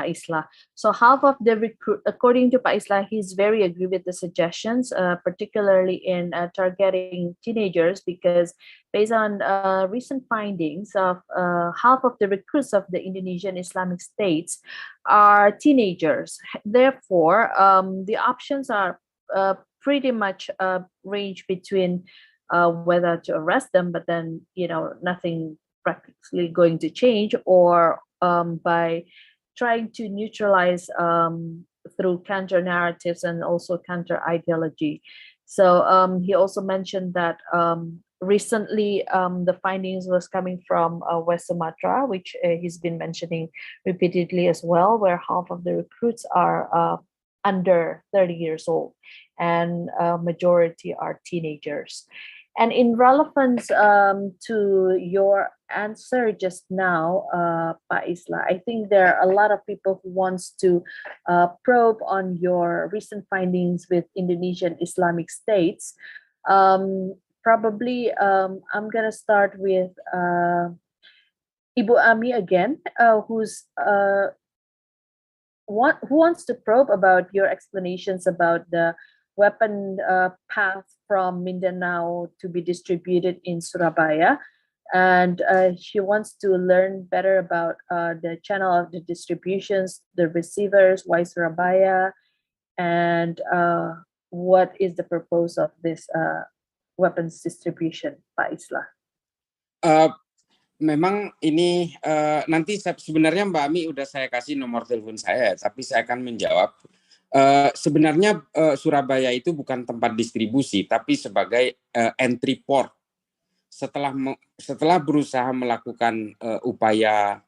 Islah. So half of the recruit, according to Pak Islah, he's very agree with the suggestions, particularly in targeting teenagers, because based on recent findings of half of the recruits of the Indonesian Islamic states are teenagers. Therefore, the options are pretty much range between whether to arrest them, but then nothing practically going to change, or by trying to neutralize through counter narratives and also counter ideology. So he also mentioned that recently the findings was coming from West Sumatra, which he's been mentioning repeatedly as well, where half of the recruits are under 30 years old, and majority are teenagers. And in relevance to your answer just now, Pak Islah, I think there are a lot of people who wants to probe on your recent findings with Indonesian Islamic states. Probably, I'm gonna start with Ibu Ami again, who wants to probe about your explanations about the weapon path from Mindanao to be distributed in Surabaya. And she wants to learn better about the channel of the distributions, the receivers, why Surabaya, and what is the purpose of this weapons distribution, Pak Islah. Memang ini nanti sebenarnya Mbak Ami udah saya kasih nomor telepon saya, tapi saya akan menjawab. Sebenarnya Surabaya itu bukan tempat distribusi, tapi sebagai entry port. Setelah berusaha melakukan upaya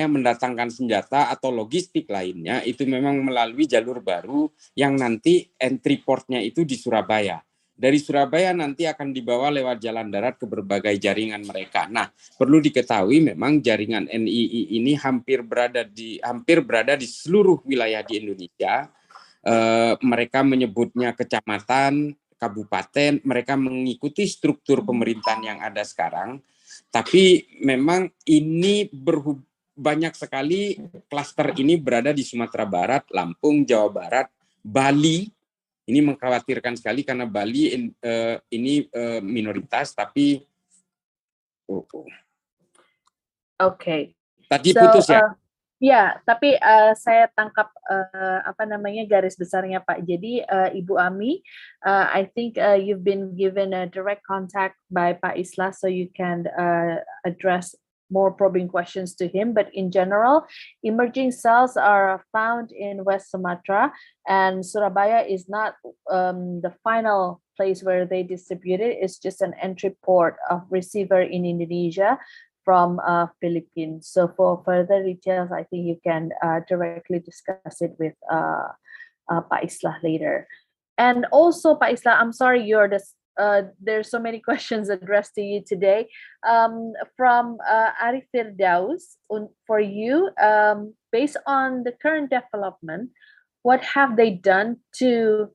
mendatangkan senjata atau logistik lainnya, itu memang melalui jalur baru yang nanti entry portnya itu di Surabaya. Dari Surabaya nanti akan dibawa lewat jalan darat ke berbagai jaringan mereka. Nah, perlu diketahui memang jaringan NII ini hampir berada di seluruh wilayah di Indonesia. Mereka menyebutnya kecamatan, kabupaten, mereka mengikuti struktur pemerintahan yang ada sekarang. Tapi memang ini banyak sekali klaster ini berada di Sumatera Barat, Lampung, Jawa Barat, Bali. Ini mengkhawatirkan sekali karena Bali ini minoritas, tapi Okay. Tadi putus ya? Ya, tapi saya tangkap garis besarnya Pak. Jadi Ibu Ami, I think you've been given a direct contact by Pak Islah, so you can address more probing questions to him. But in general, emerging cells are found in West Sumatra, and Surabaya is not the final place where they distribute it. It's just an entry port of receiver in Indonesia from Philippines. So for further details, I think you can directly discuss it with Pak Islah later. And also, Pak Islah, I'm sorry, there's so many questions addressed to you today. From Arif Firdaus, for you, based on the current development, what have they done to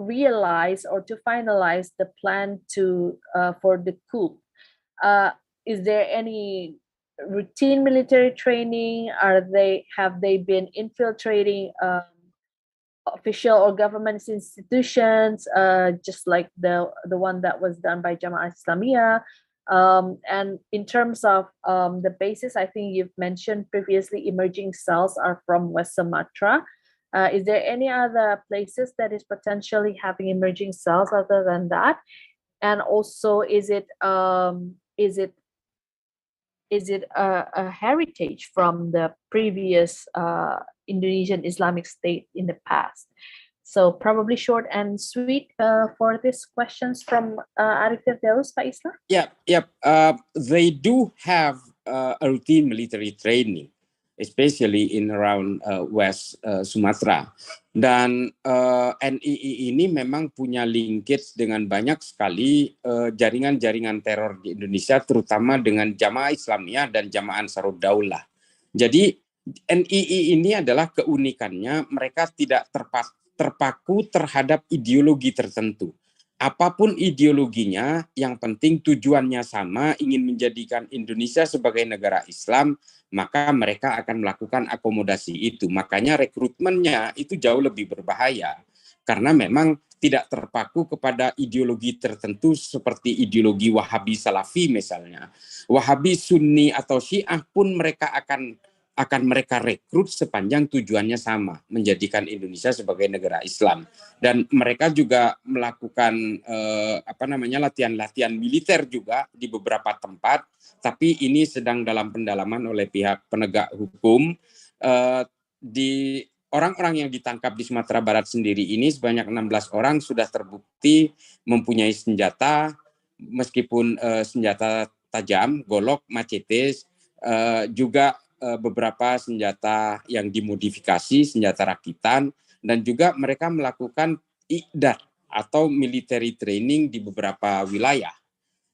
realize or to finalize the plan for the coup? Is there any routine military training? Have they been infiltrating official or government institutions, just like the one that was done by Jamaah Islamiyah? And in terms of the basis, I think you've mentioned previously, emerging cells are from West Sumatra. Is there any other places that is potentially having emerging cells other than that? And also, is it a heritage from the previous Indonesian Islamic state in the past? So probably short and sweet for these questions from Arif Firdaus, Pak Islah. Yeah. They do have a routine military training, especially in around West Sumatra. Dan NII ini memang punya linkage dengan banyak sekali jaringan-jaringan teror di Indonesia, terutama dengan Jamaah Islamiyah dan Jamaah Ansarud Daulah. Jadi NII ini adalah keunikannya, mereka tidak terpaku terhadap ideologi tertentu. apapun ideologinya, yang penting tujuannya sama, ingin menjadikan Indonesia sebagai negara Islam, maka mereka akan melakukan akomodasi itu. Makanya rekrutmennya itu jauh lebih berbahaya. Karena memang tidak terpaku kepada ideologi tertentu seperti ideologi Wahabi Salafi misalnya. Wahabi Sunni atau Syiah pun mereka akan mereka rekrut sepanjang tujuannya sama, menjadikan Indonesia sebagai negara Islam. Dan mereka juga melakukan latihan-latihan militer juga di beberapa tempat, tapi ini sedang dalam pendalaman oleh pihak penegak hukum. Di orang-orang yang ditangkap di Sumatera Barat sendiri ini sebanyak 16 orang sudah terbukti mempunyai senjata, meskipun senjata tajam, golok, machetes, juga beberapa senjata yang dimodifikasi, senjata rakitan, dan juga mereka melakukan IDAT atau military training di beberapa wilayah.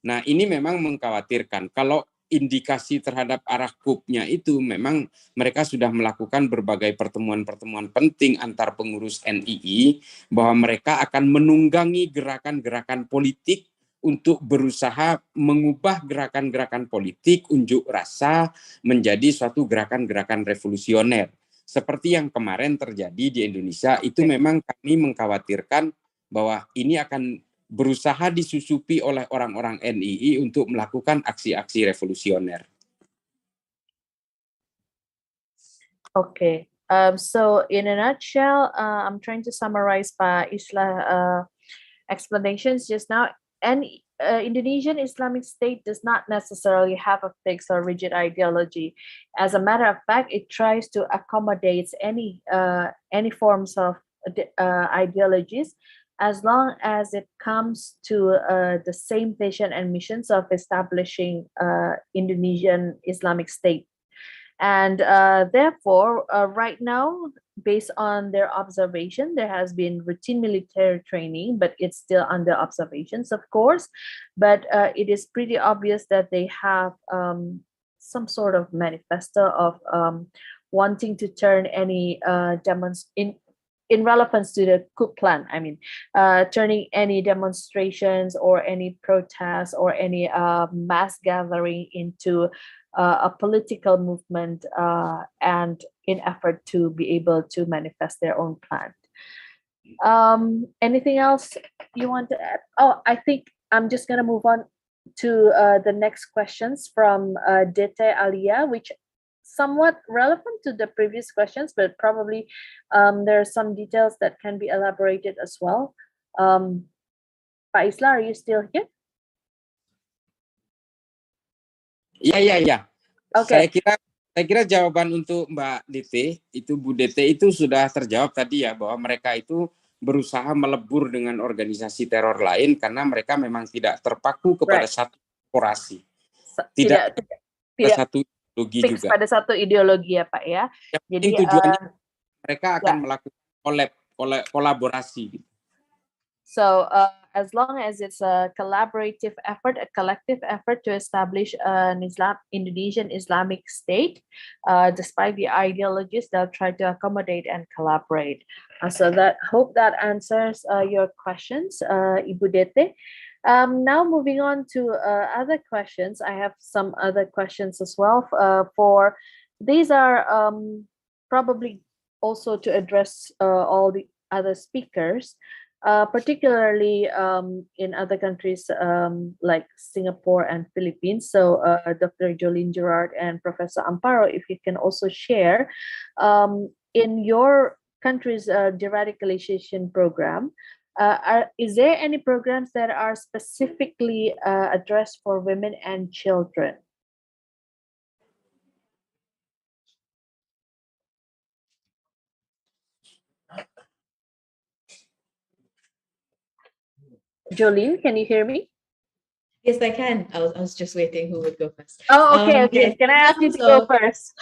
Nah, ini memang mengkhawatirkan. Kalau indikasi terhadap arah kupnya itu memang mereka sudah melakukan berbagai pertemuan-pertemuan penting antar pengurus NII bahwa mereka akan menunggangi gerakan-gerakan politik untuk berusaha mengubah gerakan-gerakan politik unjuk rasa menjadi suatu gerakan-gerakan revolusioner. Seperti yang kemarin terjadi di Indonesia, itu memang kami mengkhawatirkan bahwa ini akan berusaha disusupi oleh orang-orang NII untuk melakukan aksi-aksi revolusioner. Okay. So in a nutshell, I'm trying to summarize Pak Islah explanations just now. And Indonesian Islamic State does not necessarily have a fixed or rigid ideology. As a matter of fact, it tries to accommodate any forms of ideologies, as long as it comes to the same vision and missions of establishing Indonesian Islamic State. And therefore, right now, based on their observation, there has been routine military training, but it's still under observations, of course. But it is pretty obvious that they have some sort of manifesto of wanting to turn any in relevance to the coup plan. I mean, turning any demonstrations or any protests or any mass gathering into a political movement and in effort to be able to manifest their own plan. Anything else you want to add? Oh, I think I'm just going to move on to the next questions from Dete Alia, which somewhat relevant to the previous questions, but probably there are some details that can be elaborated as well. Pak Islah, are you still here? Ya. Okay. Saya kira jawaban untuk Mbak Dete, itu Bu Dete itu sudah terjawab tadi ya, bahwa mereka itu berusaha melebur dengan organisasi teror lain karena mereka memang tidak terpaku kepada satu korporasi. Tidak satu ideologi fix juga. Pada satu ideologi ya Pak ya. Jadi tujuannya mereka akan melakukan kolaborasi. So as long as it's a collaborative effort, a collective effort to establish an Indonesian Islamic State, despite the ideologies, they'll try to accommodate and collaborate. So hope that answers your questions, Ibu Dete. Now moving on to other questions. I have some other questions as well. These are probably also to address all the other speakers. Particularly in other countries like Singapore and Philippines. So Dr. Jolene, Jerard, and Professor Amparo, if you can also share, in your country's deradicalization program, is there any programs that are specifically addressed for women and children? Jolene, can you hear me? Yes, I can. I was just waiting who would go first. Oh, okay. Yes, can I ask you to go first?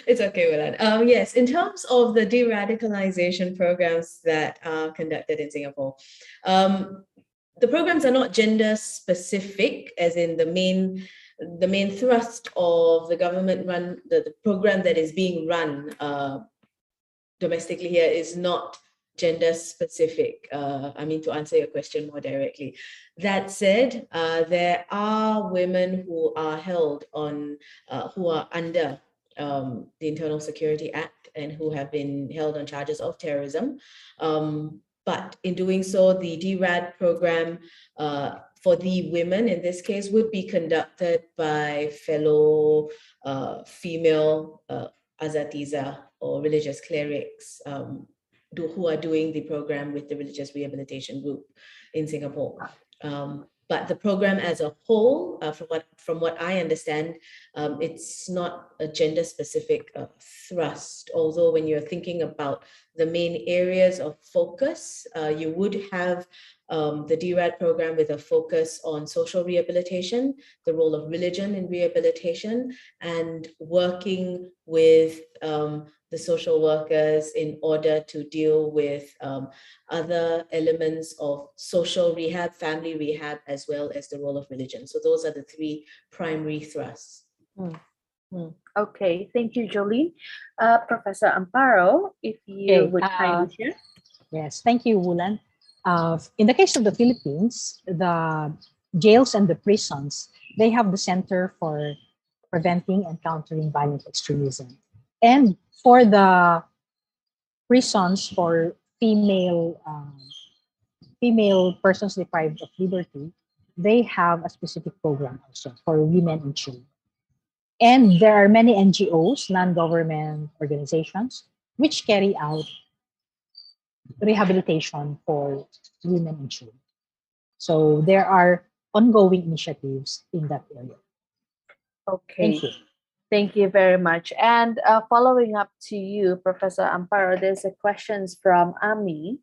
It's okay, Wulan. Yes, in terms of the deradicalization programs that are conducted in Singapore, the programs are not gender specific, as in the main thrust of the government the program that is being run domestically here is not gender specific. I mean, to answer your question more directly. That said, there are women who are held on, who are under the Internal Security Act and who have been held on charges of terrorism. But in doing so, the DRAD program for the women in this case would be conducted by fellow female Azatiza or religious clerics who are doing the program with the Religious Rehabilitation Group in Singapore. But the program as a whole, from what I understand, it's not a gender-specific thrust. Although when you're thinking about the main areas of focus, you would have the DRAD program with a focus on social rehabilitation, the role of religion in rehabilitation, and working with the social workers in order to deal with other elements of social rehab, family rehab, as well as the role of religion. So those are the three primary thrusts. Okay, thank you, Jolene. Professor Amparo, if you would kindly share. Yes, thank you, Wulan. In the case of the Philippines, the jails and the prisons, they have the Center for Preventing and Countering Violent Extremism. And for the prisons for female persons deprived of liberty, they have a specific program also for women and children. And there are many NGOs, non-government organizations, which carry out rehabilitation for women and children. So there are ongoing initiatives in that area. Okay. Thank you. Thank you very much. And following up to you, Professor Amparo, there's a question from Ami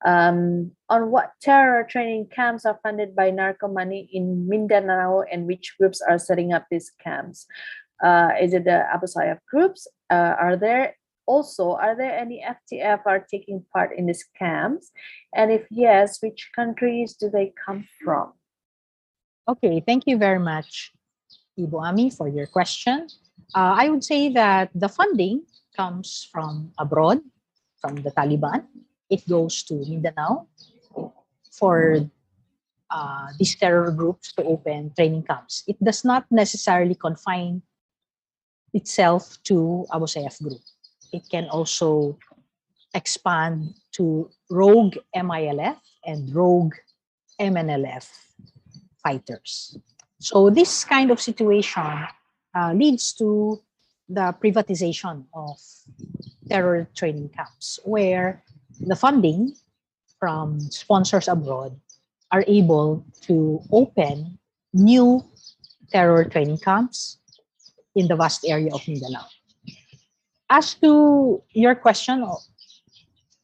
on what terror training camps are funded by narco money in Mindanao and which groups are setting up these camps. Is it the Abu Sayyaf groups? Are there any FTF are taking part in these camps? And if yes, which countries do they come from? Okay, thank you very much, Ibu Ami, for your question. I would say that the funding comes from abroad, from the Taliban. It goes to Mindanao for these terror groups to open training camps. It does not necessarily confine itself to Abu Sayyaf group. It can also expand to rogue MILF and rogue MNLF fighters. So this kind of situation leads to the privatization of terror training camps, where the funding from sponsors abroad are able to open new terror training camps in the vast area of Mindanao. As to your question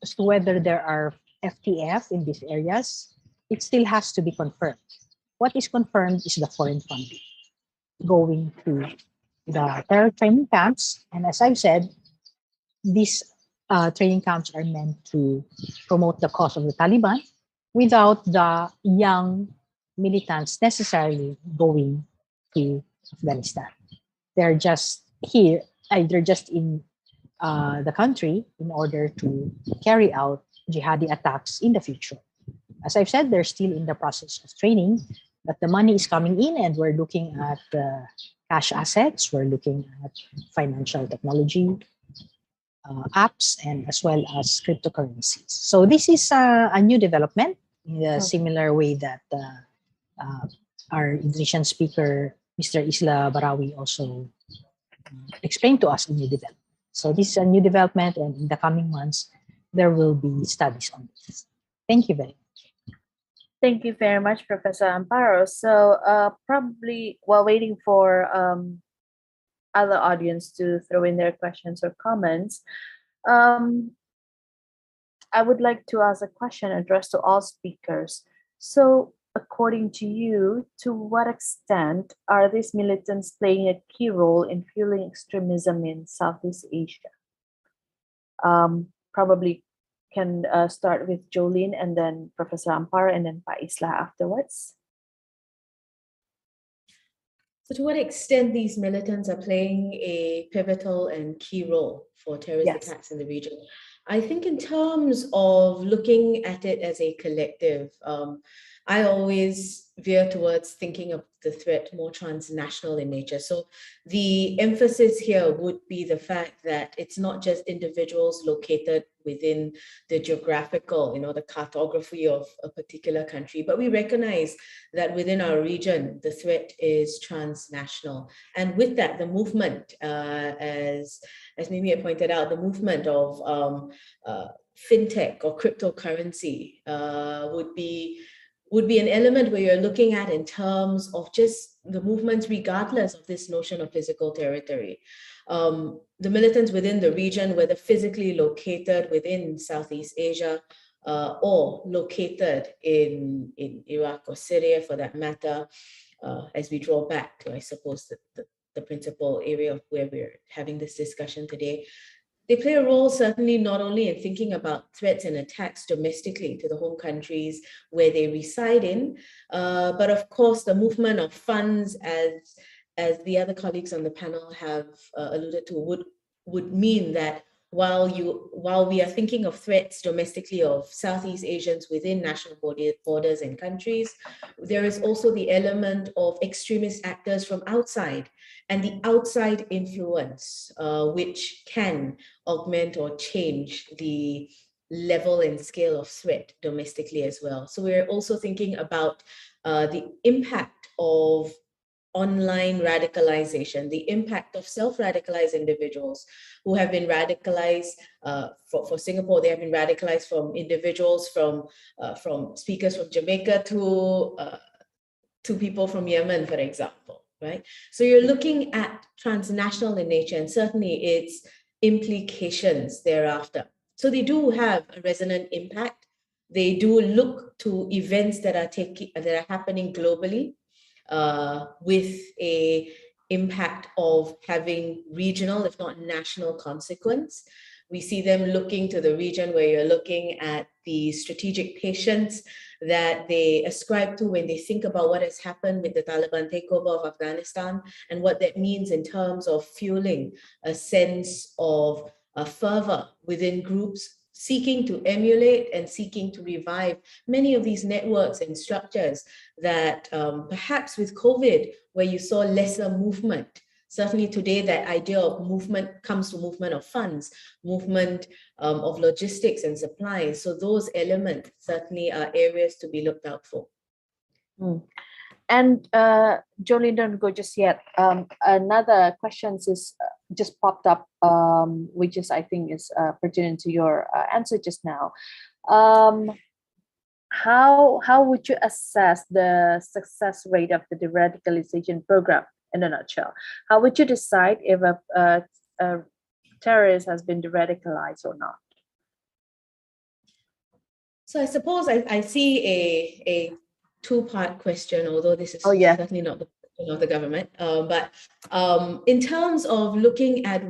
as to whether there are FTF in these areas, it still has to be confirmed. What is confirmed is the foreign funding going to the terror training camps. And as I've said, these training camps are meant to promote the cause of the Taliban without the young militants necessarily going to Afghanistan. They're just here, they're just in the country in order to carry out jihadi attacks in the future. As I've said, they're still in the process of training, but the money is coming in and we're looking at cash assets, we're looking at financial technology, apps, and as well as cryptocurrencies. So this is a new development in a similar way that our Indonesian speaker, Mr. Isla Bahrawi, also explained to us a new development. So this is a new development, and in the coming months, there will be studies on this. Thank you very much. Thank you very much, Professor Amparo. So probably while waiting for other audience to throw in their questions or comments, I would like to ask a question addressed to all speakers. So according to you, to what extent are these militants playing a key role in fueling extremism in Southeast Asia? Probably can start with Jolene and then Professor Amparo and then Pa Isla afterwards. So to what extent these militants are playing a pivotal and key role for terrorist attacks in the region? I think in terms of looking at it as a collective, I always veer towards thinking of the threat more transnational in nature. So the emphasis here would be the fact that it's not just individuals located within the geographical, the cartography of a particular country, but we recognize that within our region, the threat is transnational. And with that, the movement, as Mimi had pointed out, the movement of fintech or cryptocurrency would be an element where you're looking at in terms of just the movements regardless of this notion of physical territory. The militants within the region, whether physically located within Southeast Asia or located in Iraq or Syria for that matter, as we draw back to, I suppose, the principal area of where we're having this discussion today, they play a role certainly not only in thinking about threats and attacks domestically to the home countries where they reside in, but of course the movement of funds, as the other colleagues on the panel have alluded to, would mean that while we are thinking of threats domestically of Southeast Asians within national borders and countries, there is also the element of extremist actors from outside and the outside influence, which can augment or change the level and scale of threat domestically as well. So we're also thinking about the impact of online radicalization, the impact of self-radicalized individuals who have been radicalized. For Singapore, they have been radicalized from individuals from speakers from Jamaica to people from Yemen, for example, right? So you're looking at transnational in nature and certainly its implications thereafter. So they do have a resonant impact. They do look to events that are happening globally, with a impact of having regional, if not national, consequence. We see them looking to the region where you're looking at the strategic patience that they ascribe to when they think about what has happened with the Taliban takeover of Afghanistan and what that means in terms of fueling a sense of fervor within groups seeking to emulate and seeking to revive many of these networks and structures that perhaps with COVID, where you saw lesser movement, certainly today that idea of movement comes to movement of funds, movement of logistics and supplies. So those elements certainly are areas to be looked out for. And Jolene, don't go just yet. Another question is just popped up, which is I think is pertinent to your answer just now. How would you assess the success rate of the deradicalization program in a nutshell? How would you decide if a terrorist has been deradicalized or not? So I suppose I see a two-part question, although this is certainly not the question of the government. But in terms of looking at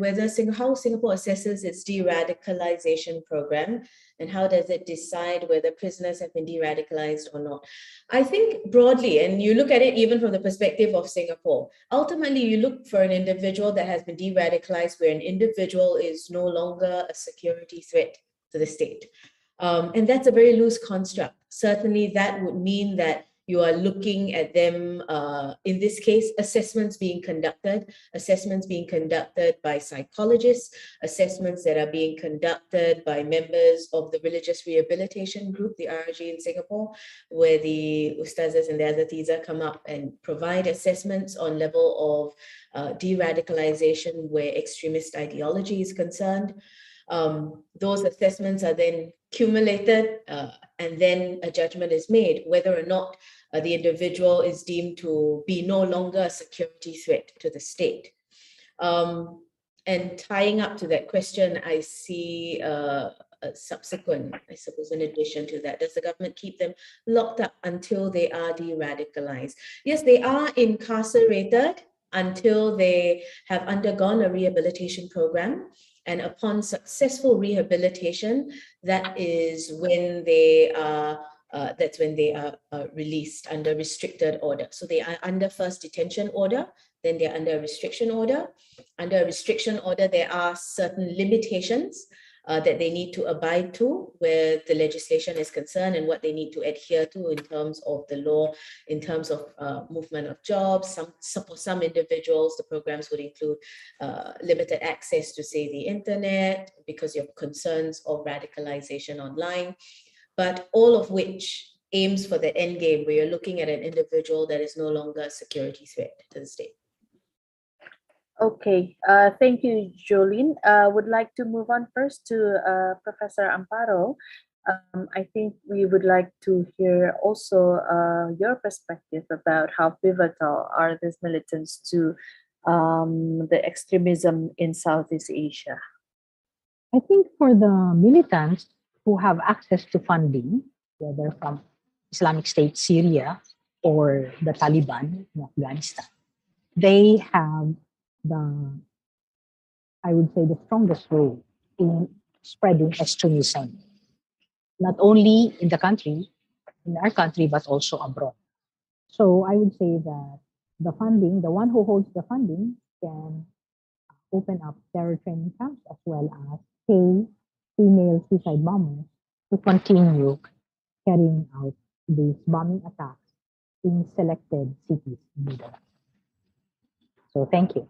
how Singapore assesses its de-radicalization program and how does it decide whether prisoners have been de-radicalized or not, I think broadly, and you look at it even from the perspective of Singapore, ultimately you look for an individual that has been de-radicalized where an individual is no longer a security threat to the state. And that's a very loose construct. Certainly that would mean that you are looking at them, in this case, assessments being conducted by psychologists, assessments that are being conducted by members of the religious rehabilitation group, the RRG in Singapore, where the Ustazas and the Azatiza come up and provide assessments on level of de-radicalization where extremist ideology is concerned. Those assessments are then accumulated and then a judgment is made whether or not the individual is deemed to be no longer a security threat to the state. And tying up to that question, I see a subsequent, I suppose, in addition to that, does the government keep them locked up until they are de-radicalized? Yes, they are incarcerated until they have undergone a rehabilitation program. And upon successful rehabilitation, that is when they are released under restricted order. So they are under first detention order, then they're under a restriction order. Under a restriction order, there are certain limitations that they need to abide to where the legislation is concerned, and what they need to adhere to in terms of the law, in terms of movement of jobs. For some individuals, the programs would include limited access to, say, the internet because of concerns of radicalization online, but all of which aims for the end game where you're looking at an individual that is no longer a security threat to the state. Okay, thank you, Jolene. Would like to move on first to Professor Amparo. I think we would like to hear also your perspective about how pivotal are these militants to the extremism in Southeast Asia. I think for the militants who have access to funding, whether from Islamic State Syria or the Taliban in Afghanistan, they have I would say, the strongest role in spreading extremism, not only in our country, but also abroad. So I would say that the one who holds the funding can open up terror training camps as well as pay female suicide bombers to continue carrying out these bombing attacks in selected cities in the Middle. So thank you.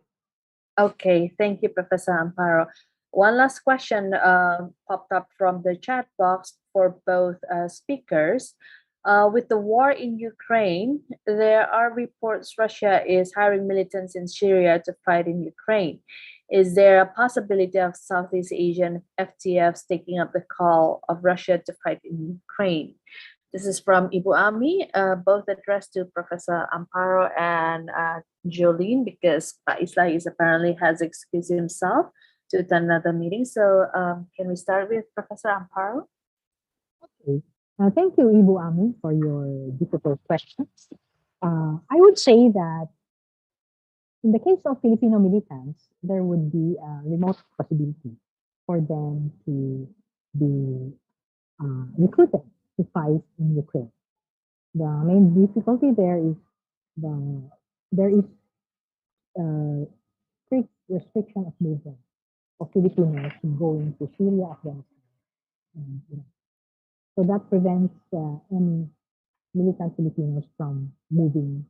Okay, thank you, Professor Amparo. One last question popped up from the chat box for both speakers. With the war in Ukraine, there are reports Russia is hiring militants in Syria to fight in Ukraine. Is there a possibility of Southeast Asian FTFs taking up the call of Russia to fight in Ukraine? This is from Ibu Ami, both addressed to Professor Amparo and Jolene, because Pak Islah apparently has excused himself to attend another meeting. So can we start with Professor Amparo? Okay. Thank you, Ibu Ami, for your difficult questions. I would say that in the case of Filipino militants, there would be a remote possibility for them to be recruited to fight in Ukraine. The main difficulty there is there is strict restriction of movement of Filipinos going to Syria, Afghanistan. So that prevents any militant Filipinos from going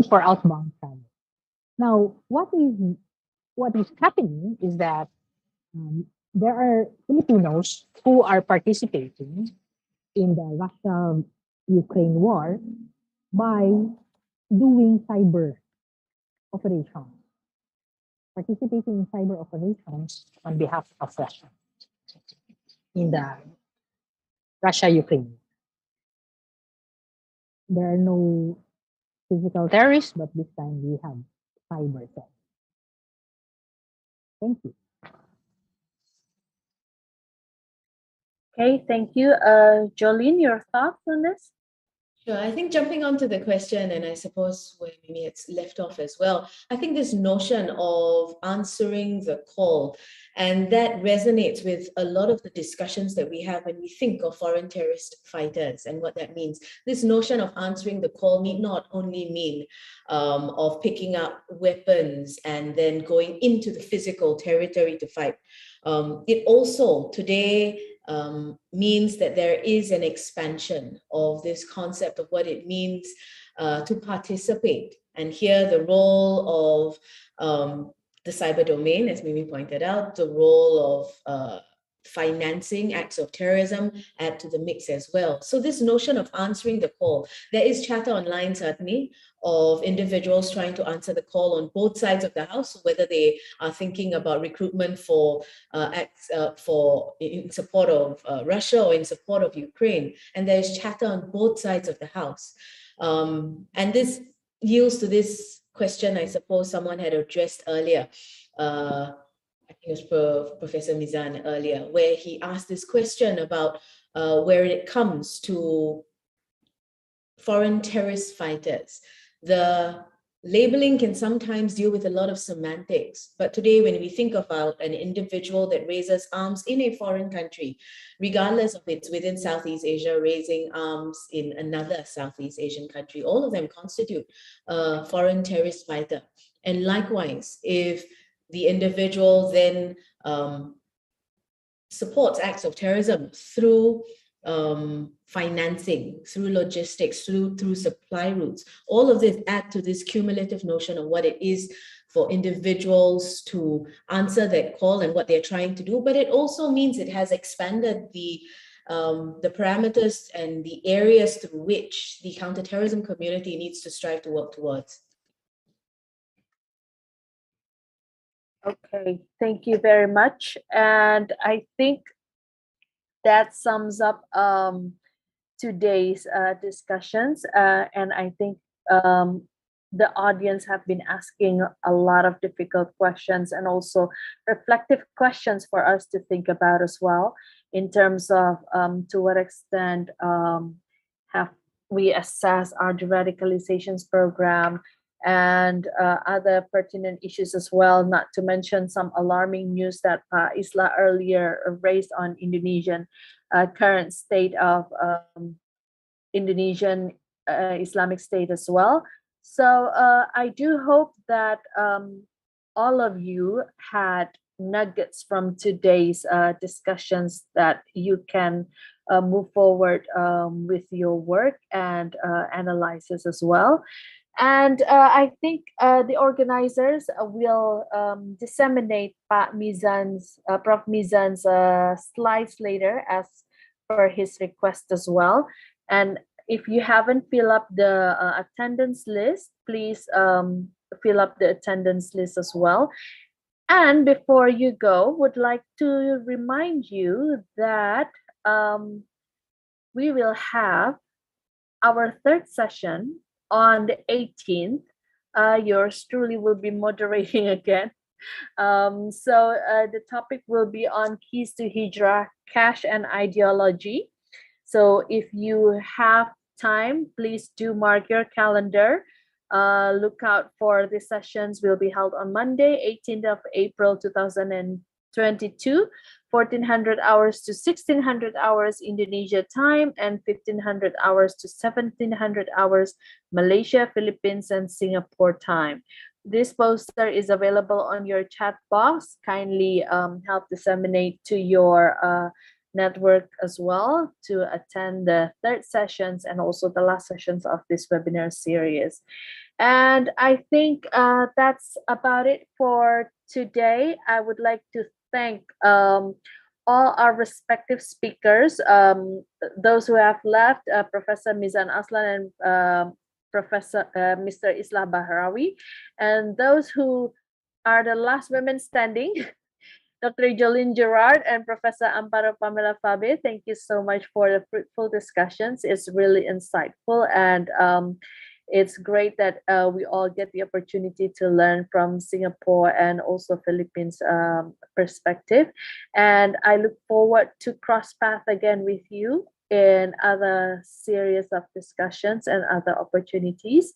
for outbound travel. Now, what is happening is that there are Filipinos who are participating in the Russia-Ukraine war by doing cyber operations, participating in cyber operations on behalf of Russia in the Russia-Ukraine. There are no physical terrorists, but this time we have cyber threats. Thank you. Okay, thank you. Jolene, your thoughts on this? Sure. I think jumping onto the question, and I suppose where maybe it's left off as well, I think this notion of answering the call, and that resonates with a lot of the discussions that we have when we think of foreign terrorist fighters and what that means. This notion of answering the call need not only mean of picking up weapons and then going into the physical territory to fight. It also today means that there is an expansion of this concept of what it means to participate. And here the role of the cyber domain, as Mimi pointed out, the role of financing acts of terrorism add to the mix as well. So this notion of answering the call, there is chatter online certainly of individuals trying to answer the call on both sides of the house, whether they are thinking about recruitment for acts in support of Russia or in support of Ukraine. And there is chatter on both sides of the house. And this yields to this question, I suppose someone had addressed earlier. I think it was Professor Mizan earlier, where he asked this question about where it comes to foreign terrorist fighters. The labeling can sometimes deal with a lot of semantics, but today when we think about an individual that raises arms in a foreign country, regardless of it's within Southeast Asia, raising arms in another Southeast Asian country, all of them constitute a foreign terrorist fighter. And likewise, if the individual then supports acts of terrorism through financing, through logistics, through supply routes. All of this add to this cumulative notion of what it is for individuals to answer that call and what they're trying to do. But it also means it has expanded the parameters and the areas through which the counterterrorism community needs to strive to work towards. Okay, thank you very much. And I think that sums up today's discussions. And I think the audience have been asking a lot of difficult questions and also reflective questions for us to think about as well, in terms of to what extent have we assessed our deradicalizations program and other pertinent issues as well, not to mention some alarming news that Isla earlier raised on Indonesian current state of Indonesian Islamic State as well. So I do hope that all of you had nuggets from today's discussions that you can move forward with your work and analysis as well. And I think the organizers will disseminate Prof. Mizan's slides later as per his request as well. And if you haven't filled up the attendance list, please fill up the attendance list as well. And before you go, would like to remind you that we will have our third session on the 18th. Yours truly will be moderating again. So the topic will be on keys to Hijrah, cash and ideology. So if you have time, please do mark your calendar. Look out for the sessions will be held on Monday, 18th of April 2022, 1400 hours to 1600 hours Indonesia time, and 1500 hours to 1700 hours Malaysia, Philippines, and Singapore time. This poster is available on your chat box. Kindly help disseminate to your network as well to attend the third sessions and also the last sessions of this webinar series. And I think that's about it for today. I would like to thank all our respective speakers, those who have left, Professor Mizan Aslam and Professor Mr. Islah Bahrawi, and those who are the last women standing, Dr. Jolene, Jerard, and Professor Amparo, Pamela, Fabe. Thank you so much for the fruitful discussions. It's really insightful, and it's great that we all get the opportunity to learn from Singapore and also Philippines perspective. And I look forward to cross path again with you in other series of discussions and other opportunities.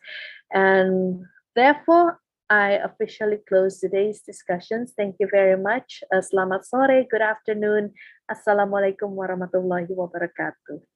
And therefore, I officially close today's discussions. Thank you very much. Selamat sore, good afternoon. Assalamualaikum warahmatullahi wabarakatuh.